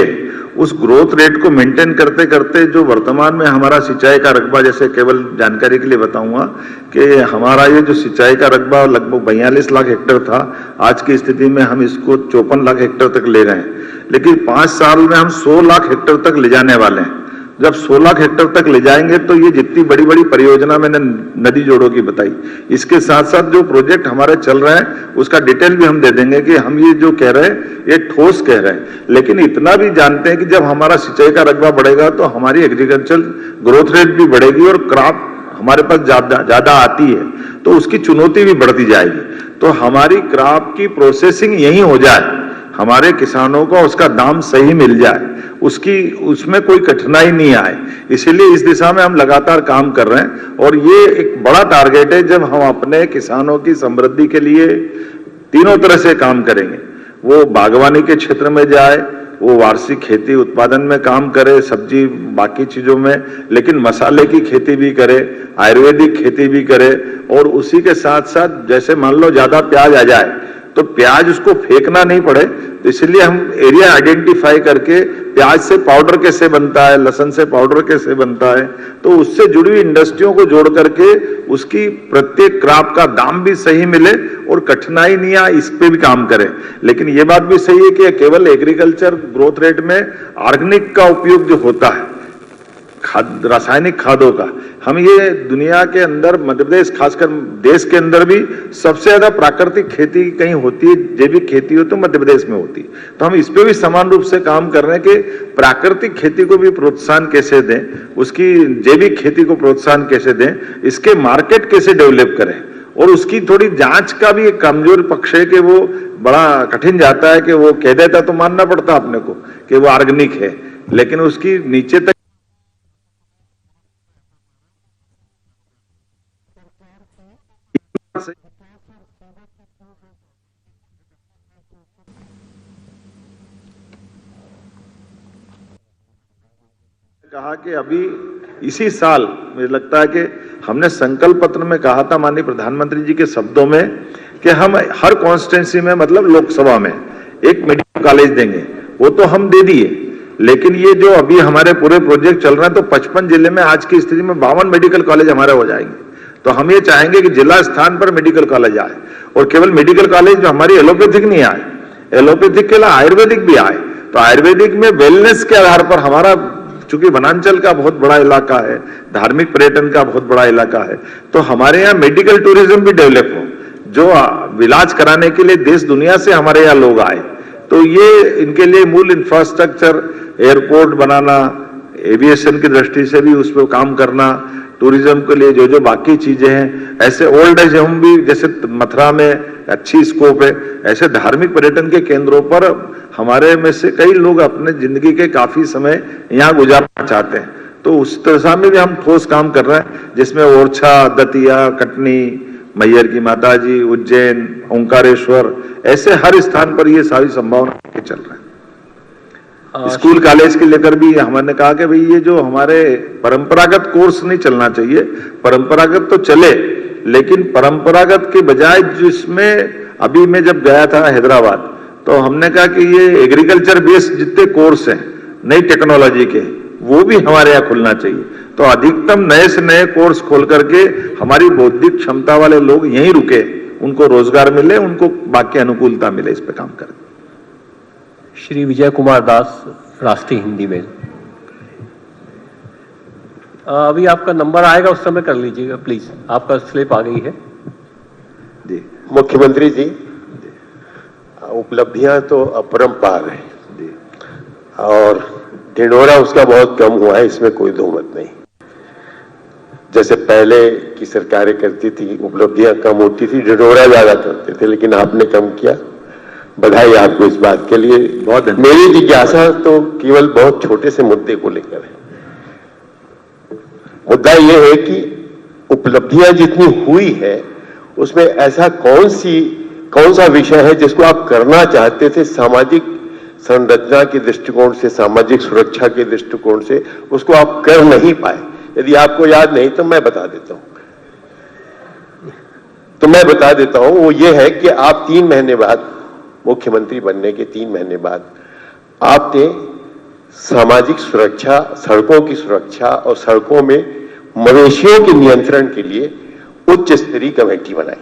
उस ग्रोथ रेट को मेंटेन करते करते जो वर्तमान में हमारा सिंचाई का रकबा, जैसे केवल जानकारी के लिए बताऊंगा कि हमारा ये जो सिंचाई का रकबा लगभग 42 लाख हेक्टेयर था, आज की स्थिति में हम इसको 54 लाख हेक्टेयर तक ले गए। लेकिन 5 साल में हम 100 लाख हेक्टेयर तक ले जाने वाले हैं। जब 100 लाख हेक्टेयर तक ले जाएंगे तो ये जितनी बड़ी बड़ी परियोजना मैंने नदी जोड़ों की बताई, इसके साथ साथ जो प्रोजेक्ट हमारे चल रहे हैं उसका डिटेल भी हम दे देंगे कि हम ये जो कह रहे हैं ये ठोस कह रहे हैं। लेकिन इतना भी जानते हैं कि जब हमारा सिंचाई का रकबा बढ़ेगा तो हमारी एग्रीकल्चर ग्रोथ रेट भी बढ़ेगी और क्रॉप हमारे पास ज्यादा आती है तो उसकी चुनौती भी बढ़ती जाएगी। तो हमारी क्रॉप की प्रोसेसिंग यही हो जाए, हमारे किसानों को उसका दाम सही मिल जाए, उसमें कोई कठिनाई नहीं आए, इसीलिए इस दिशा में हम लगातार काम कर रहे हैं। और ये एक बड़ा टारगेट है, जब हम अपने किसानों की समृद्धि के लिए तीनों तरह से काम करेंगे, वो बागवानी के क्षेत्र में जाए, वो वार्षिक खेती उत्पादन में काम करे, सब्जी बाकी चीजों में, लेकिन मसाले की खेती भी करे, आयुर्वेदिक खेती भी करे। और उसी के साथ साथ जैसे मान लो ज्यादा प्याज आ जाए तो प्याज उसको फेंकना नहीं पड़े, तो इसलिए हम एरिया आइडेंटिफाई करके प्याज से पाउडर कैसे बनता है, लहसुन से पाउडर कैसे बनता है, तो उससे जुड़ी हुई इंडस्ट्रियों को जोड़ करके उसकी प्रत्येक क्रॉप का दाम भी सही मिले और कठिनाई नहीं आए, इस पे भी काम करें। लेकिन ये बात भी सही है कि केवल एग्रीकल्चर ग्रोथ रेट में ऑर्गेनिक का उपयोग जो होता है, रासायनिक खादों का, हम ये दुनिया के अंदर, मध्य प्रदेश खासकर देश के अंदर भी सबसे ज्यादा प्राकृतिक खेती कहीं होती है, जैविक खेती हो तो मध्य प्रदेश में होती है। तो हम इस पे भी समान रूप से काम कर रहे हैं कि प्राकृतिक खेती को भी प्रोत्साहन कैसे दें, उसकी जैविक खेती को प्रोत्साहन कैसे दें, इसके मार्केट कैसे डेवलप करें। और उसकी थोड़ी जांच का भी एक कमजोर पक्ष है कि वो बड़ा कठिन जाता है कि वो कह देता तो मानना पड़ता अपने को कि वो ऑर्गेनिक है, लेकिन उसकी नीचे तक कहा कि अभी इसी साल मुझे लगता है कि हमने संकल्प पत्र में कहा था माननीय प्रधानमंत्री जी के शब्दों में कि हम हर कॉन्स्टिट्यूंसी में, मतलब लोकसभा में एक मेडिकल कॉलेज देंगे। वो तो हम दे दिए, लेकिन ये जो अभी हमारे पूरे प्रोजेक्ट चल रहे हैं तो 55 जिले में आज की स्थिति में 52 मेडिकल कॉलेज हमारे हो जाएंगे। तो हम ये चाहेंगे कि जिला स्थान पर मेडिकल कॉलेज आए, और केवल मेडिकल कॉलेज जो हमारी एलोपैथिक नहीं आए, एलोपैथिक के अलावा आयुर्वेदिक भी आए। तो आयुर्वेदिक में वेलनेस के आधार पर हमारा, चूंकि वनांचल का बहुत बड़ा इलाका है, धार्मिक पर्यटन का बहुत बड़ा इलाका है, तो हमारे यहाँ मेडिकल टूरिज्म भी डेवलप हो, जो इलाज कराने के लिए देश दुनिया से हमारे यहाँ लोग आए। तो ये इनके लिए मूल इंफ्रास्ट्रक्चर, एयरपोर्ट बनाना, एविएशन की दृष्टि से भी उस पर काम करना, टूरिज्म के लिए जो जो बाकी चीजें हैं, ऐसे ओल्ड एज होम भी जैसे मथुरा में अच्छी स्कोप है, ऐसे धार्मिक पर्यटन के केंद्रों पर हमारे में से कई लोग अपने जिंदगी के काफी समय यहाँ गुजारना चाहते हैं। तो उस दिशा में भी हम ठोस काम कर रहे हैं, जिसमें ओरछा, दतिया, कटनी, मैयर की माता जी, उज्जैन, ओंकारेश्वर, ऐसे हर स्थान पर ये सारी संभावना चल रहा है। स्कूल कॉलेज के लेकर भी हमने कहा कि भाई ये जो हमारे परंपरागत कोर्स नहीं चलना चाहिए, परंपरागत तो चले, लेकिन परंपरागत के बजाय जिसमें अभी मैं जब गया था हैदराबाद, तो हमने कहा कि ये एग्रीकल्चर बेस्ड जितने कोर्स हैं नई टेक्नोलॉजी के, वो भी हमारे यहाँ खुलना चाहिए। तो अधिकतम नए से नए कोर्स खोल करके हमारी बौद्धिक क्षमता वाले लोग यहीं रुके, उनको रोजगार मिले, उनको बाकी अनुकूलता मिले, इस पे काम करें। श्री विजय कुमार दास, राष्ट्रीय हिंदी मेल। अभी आपका नंबर आएगा, उस समय कर लीजिएगा प्लीज, आपका स्लिप आ गई है जी। मुख्यमंत्री जी, उपलब्धियां तो अपरंपार है जी, और ढिंढोरा उसका बहुत कम हुआ है, इसमें कोई दो मत नहीं। जैसे पहले की सरकारें करती थी, उपलब्धियां कम होती थी, ढिंढोरा ज्यादा करते थे, लेकिन आपने कम किया, बधाई आपको इस बात के लिए। बहुत मेरी जिज्ञासा तो केवल बहुत छोटे से मुद्दे को लेकर है। मुद्दा यह है कि उपलब्धियां जितनी हुई है उसमें ऐसा कौन सा विषय है जिसको आप करना चाहते थे, सामाजिक संरचना के दृष्टिकोण से, सामाजिक सुरक्षा के दृष्टिकोण से, उसको आप कर नहीं पाए। यदि आपको याद नहीं तो मैं बता देता हूं। वो ये है कि आप 3 महीने बाद, मुख्यमंत्री बनने के 3 महीने बाद, आपने सामाजिक सुरक्षा, सड़कों की सुरक्षा और सड़कों में मवेशियों के नियंत्रण के लिए उच्च स्तरीय कमेटी बनाई।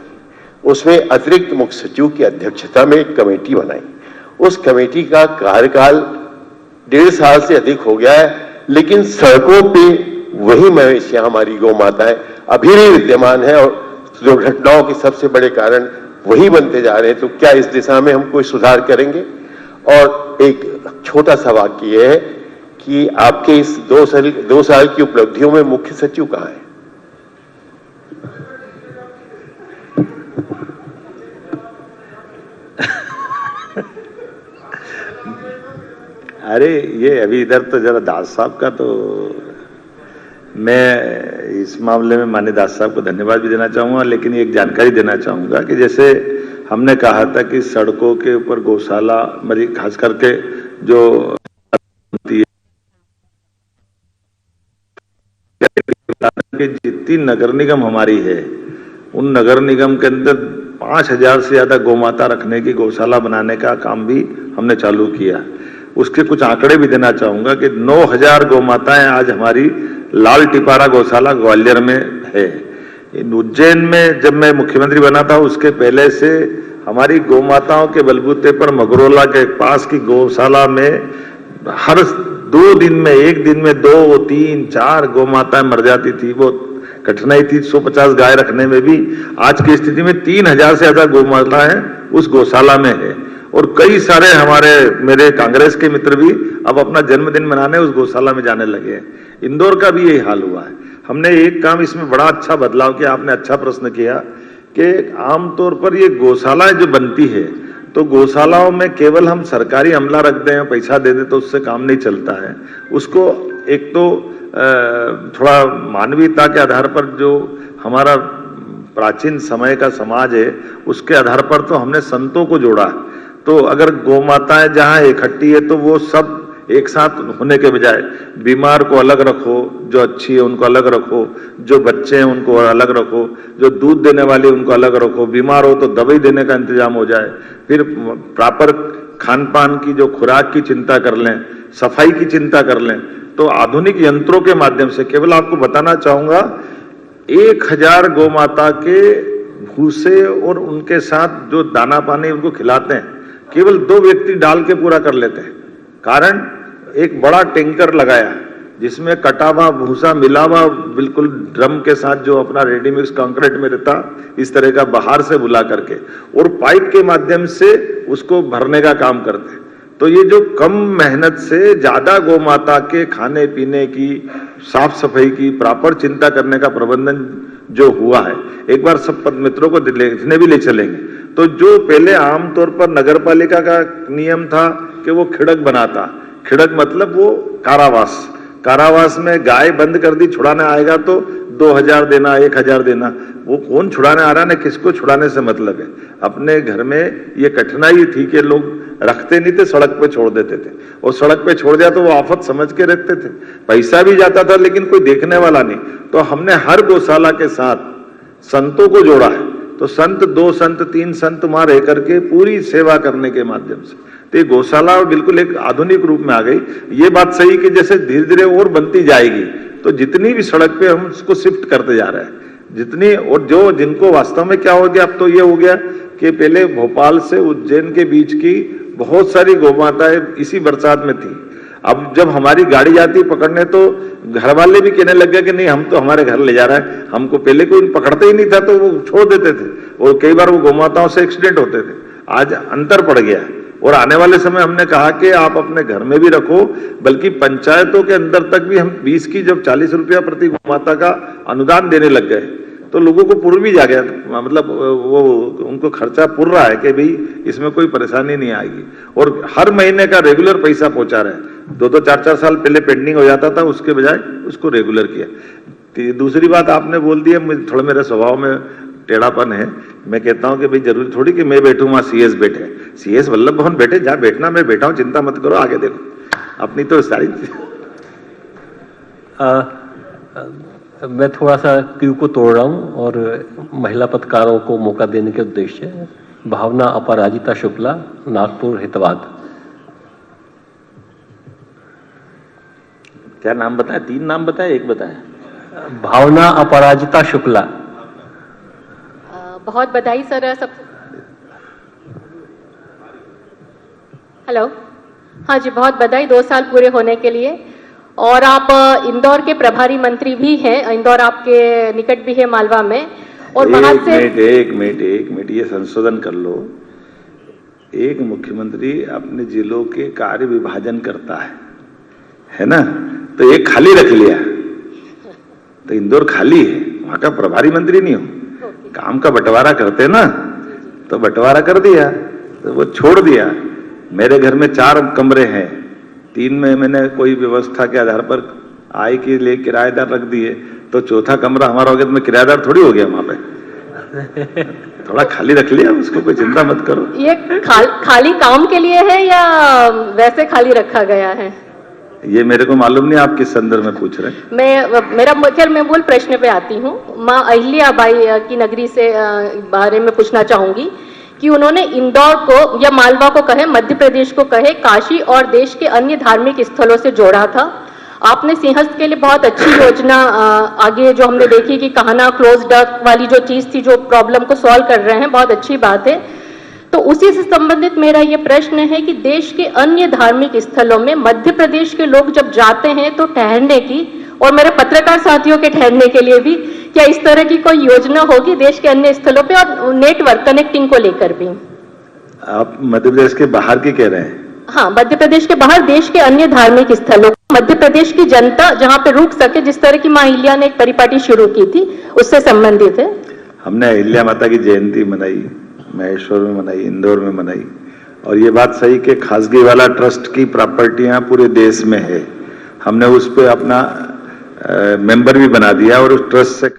उसमें अतिरिक्त मुख्य सचिव की अध्यक्षता में एक कमेटी बनाई। उस कमेटी का कार्यकाल 1.5 साल से अधिक हो गया है, लेकिन सड़कों पे वही मवेशियां, हमारी गौ माताएं अभी भी विद्यमान है, और दुर्घटनाओं के सबसे बड़े कारण वही बनते जा रहे हैं। तो क्या इस दिशा में हम कोई सुधार करेंगे? और एक छोटा सा वाक्य यह है कि आपके इस 2 साल की उपलब्धियों में मुख्य सचिव कहां है? अरे ये अभी इधर तो जरा दास साहब का, तो मैं इस मामले में माननीय दास साहब को धन्यवाद भी देना चाहूंगा, लेकिन एक जानकारी देना चाहूंगा कि जैसे हमने कहा था कि सड़कों के ऊपर गौशाला, मरी खास करके जो जितनी नगर निगम हमारी है, उन नगर निगम के अंदर 5000 से ज्यादा गौमाता रखने की, गौशाला बनाने का काम भी हमने चालू किया। उसके कुछ आंकड़े भी देना चाहूंगा कि 9000 गौमाताएं आज हमारी लाल टिपारा गौशाला ग्वालियर में है। उज्जैन में जब मैं मुख्यमंत्री बना था, उसके पहले से हमारी गौमाताओं के बलबूते पर मगरोला के पास की गौशाला में हर 2 दिन में, 1 दिन में 2, 3, 4 गौ माताएं मर जाती थी। वो कठिनाई थी 150 गाय रखने में भी। आज की स्थिति में 3000 से ज्यादा गौ माताएं उस गौशाला में है। और कई सारे मेरे कांग्रेस के मित्र भी अब अपना जन्मदिन मनाने उस गौशाला में जाने लगे हैं। इंदौर का भी यही हाल हुआ है। हमने एक काम इसमें बड़ा अच्छा बदलाव किया, आपने अच्छा प्रश्न किया कि आमतौर पर ये गौशालाएं जो बनती है तो गौशालाओं में केवल हम सरकारी अमला रख दें, पैसा दे दें तो उससे काम नहीं चलता है। उसको एक तो थोड़ा मानवीयता के आधार पर जो हमारा प्राचीन समय का समाज है उसके आधार पर तो हमने संतों को जोड़ा। तो अगर गौ माताएं जहां इकट्ठी है तो वो सब एक साथ होने के बजाय बीमार को अलग रखो, जो अच्छी है उनको अलग रखो, जो बच्चे हैं उनको अलग रखो, जो दूध देने वाले उनको अलग रखो, बीमार हो तो दवाई देने का इंतजाम हो जाए, फिर प्रॉपर खान पान की जो खुराक की चिंता कर लें, सफाई की चिंता कर लें। तो आधुनिक यंत्रों के माध्यम से केवल आपको बताना चाहूंगा 1000 गौ माता के भूसे और उनके साथ जो दाना पानी उनको खिलाते हैं केवल 2 व्यक्ति डाल के पूरा कर लेते हैं। कारण एक बड़ा टैंकर लगाया जिसमें कटा हुआ भूसा मिला हुआ बिल्कुल ड्रम के साथ जो अपना रेडीमिक्स कंक्रीट में रहता इस तरह का बाहर से बुला करके और पाइप के माध्यम से उसको भरने का काम करते हैं। तो ये जो कम मेहनत से ज्यादा गौ माता के खाने पीने की, साफ सफाई की प्रॉपर चिंता करने का प्रबंधन जो हुआ है, एक बार सब मित्रों को देखने भी ले चलेंगे। तो जो पहले आमतौर पर नगर पालिका का नियम था कि वो खिड़क बनाता, खिड़क मतलब वो कारावास, कारावास में गाय बंद कर दी, छुड़ाने आएगा तो 2000 देना, 1000 देना। वो कौन छुड़ाने आ रहा है, किसको छुड़ाने से मतलब है। अपने घर में ये कठिनाई थी कि लोग रखते नहीं थे, सड़क पे छोड़ देते थे और सड़क पे छोड़ दिया तो वो आफत समझ के रखते थे, पैसा भी जाता था लेकिन कोई देखने वाला नहीं। तो हमने हर गौशाला के साथ संतों को जोड़ा है। तो संत 2 संत 3 संत वहां रह करके पूरी सेवा करने के माध्यम से तो ये गौशाला बिल्कुल एक आधुनिक रूप में आ गई। ये बात सही कि जैसे धीरे धीरे और बनती जाएगी तो जितनी भी सड़क पे हम उसको शिफ्ट करते जा रहे हैं, जितनी और जो जिनको वास्तव में क्या हो गया, अब तो ये हो गया कि पहले भोपाल से उज्जैन के बीच की बहुत सारी गौ माताएं इसी बरसात में थी। अब जब हमारी गाड़ी जाती पकड़ने तो घर वाले भी कहने लग गए कि नहीं हम तो हमारे घर ले जा रहा है, हमको पहले कोई पकड़ते ही नहीं था तो वो छोड़ देते थे और कई बार वो गौ माताओं से एक्सीडेंट होते थे। आज अंतर पड़ गया है और आने वाले समय हमने कहा कि आप अपने घर में भी रखो, बल्कि पंचायतों के अंदर तक भी हम 20 की जब 40 रुपया प्रति गौ माता का अनुदान देने लग गए तो लोगों को पुर भी जा गया, मतलब वो उनको खर्चा पुर रहा है कि भाई इसमें कोई परेशानी नहीं आएगी। और हर महीने का रेगुलर पैसा पहुंचा रहे हैं। 2-2 4-4 साल पहले पेंडिंग हो जाता था, उसके बजाय उसको रेगुलर किया। दूसरी बात आपने बोल दी है, थोड़ा मेरे स्वभाव में टेढ़ापन है। मैं कहता हूं कि भाई जरूरी थोड़ी कि मैं बैठूं वहां सीएस बैठे, सीएस वल्लभ भवन बैठे, जहां बैठना मैं बैठा हूं, चिंता मत करो, आगे देखो अपनी तो सारी। मैं थोड़ा सा क्यू को तोड़ रहा हूं और महिला पत्रकारों को मौका देने के उद्देश्य से भावना अपराजिता शुक्ला, नागपुर हितवाद। क्या नाम बताया? 3 नाम बताया, 1 बताया? भावना अपराजिता शुक्ला। बहुत बधाई सर। सब हेलो, हाँ जी, बहुत बधाई 2 साल पूरे होने के लिए। और आप इंदौर के प्रभारी मंत्री भी हैं, इंदौर आपके निकट भी है मालवा में, और वहां से एक मिनट ये संशोधन कर लो। एक मुख्यमंत्री अपने जिलों के कार्य विभाजन करता है ना, तो एक खाली रख लिया तो इंदौर खाली है, वहां का प्रभारी मंत्री नहीं हो, काम का बंटवारा करते ना, तो बंटवारा कर दिया तो वो छोड़ दिया। मेरे घर में 4 कमरे हैं, 3 में मैंने कोई व्यवस्था के आधार पर आय के लिए किराएदार रख दिए, तो 4था कमरा हमारा हो गया तो मैं किराएदार थोड़ी हो गया वहां पे। थोड़ा खाली रख लिया, उसको कोई चिंता मत करो। ये खाली काम के लिए है या वैसे खाली रखा गया है? ये मेरे को मालूम नहीं आप किस संदर्भ में पूछ रहे हैं। मैं मूल प्रश्न पे आती हूँ। माँ अहिल्याबाई की नगरी से बारे में पूछना चाहूंगी कि उन्होंने इंदौर को या मालवा को कहे, मध्य प्रदेश को कहे, काशी और देश के अन्य धार्मिक स्थलों से जोड़ा था। आपने सिंहस्थ के लिए बहुत अच्छी योजना आगे जो हमने देखी कि कहना क्लोज डक वाली जो चीज थी, जो प्रॉब्लम को सॉल्व कर रहे हैं, बहुत अच्छी बात है। तो उसी से संबंधित मेरा ये प्रश्न है कि देश के अन्य धार्मिक स्थलों में मध्य प्रदेश के लोग जब जाते हैं तो ठहरने की, और मेरे पत्रकार साथियों के ठहरने के लिए भी, क्या इस तरह की कोई योजना होगी देश के अन्य स्थलों पे, और नेटवर्क कनेक्टिंग को लेकर भी? आप मध्य प्रदेश के बाहर की कह रहे हैं? हाँ, मध्य प्रदेश के बाहर देश के अन्य धार्मिक स्थलों, मध्य प्रदेश की जनता जहां पे रुक सके, जिस तरह की मां अहिल्या ने एक परिपाटी शुरू की थी, उससे संबंधित है। हमने अहिल्या माता की जयंती मनाई, महेश्वर में मनाई, इंदौर में मनाई, और ये बात सही कि खासगीवाला ट्रस्ट की प्रॉपर्टियां पूरे देश में है। हमने उस पर अपना मेंबर भी बना दिया और उस ट्रस्ट से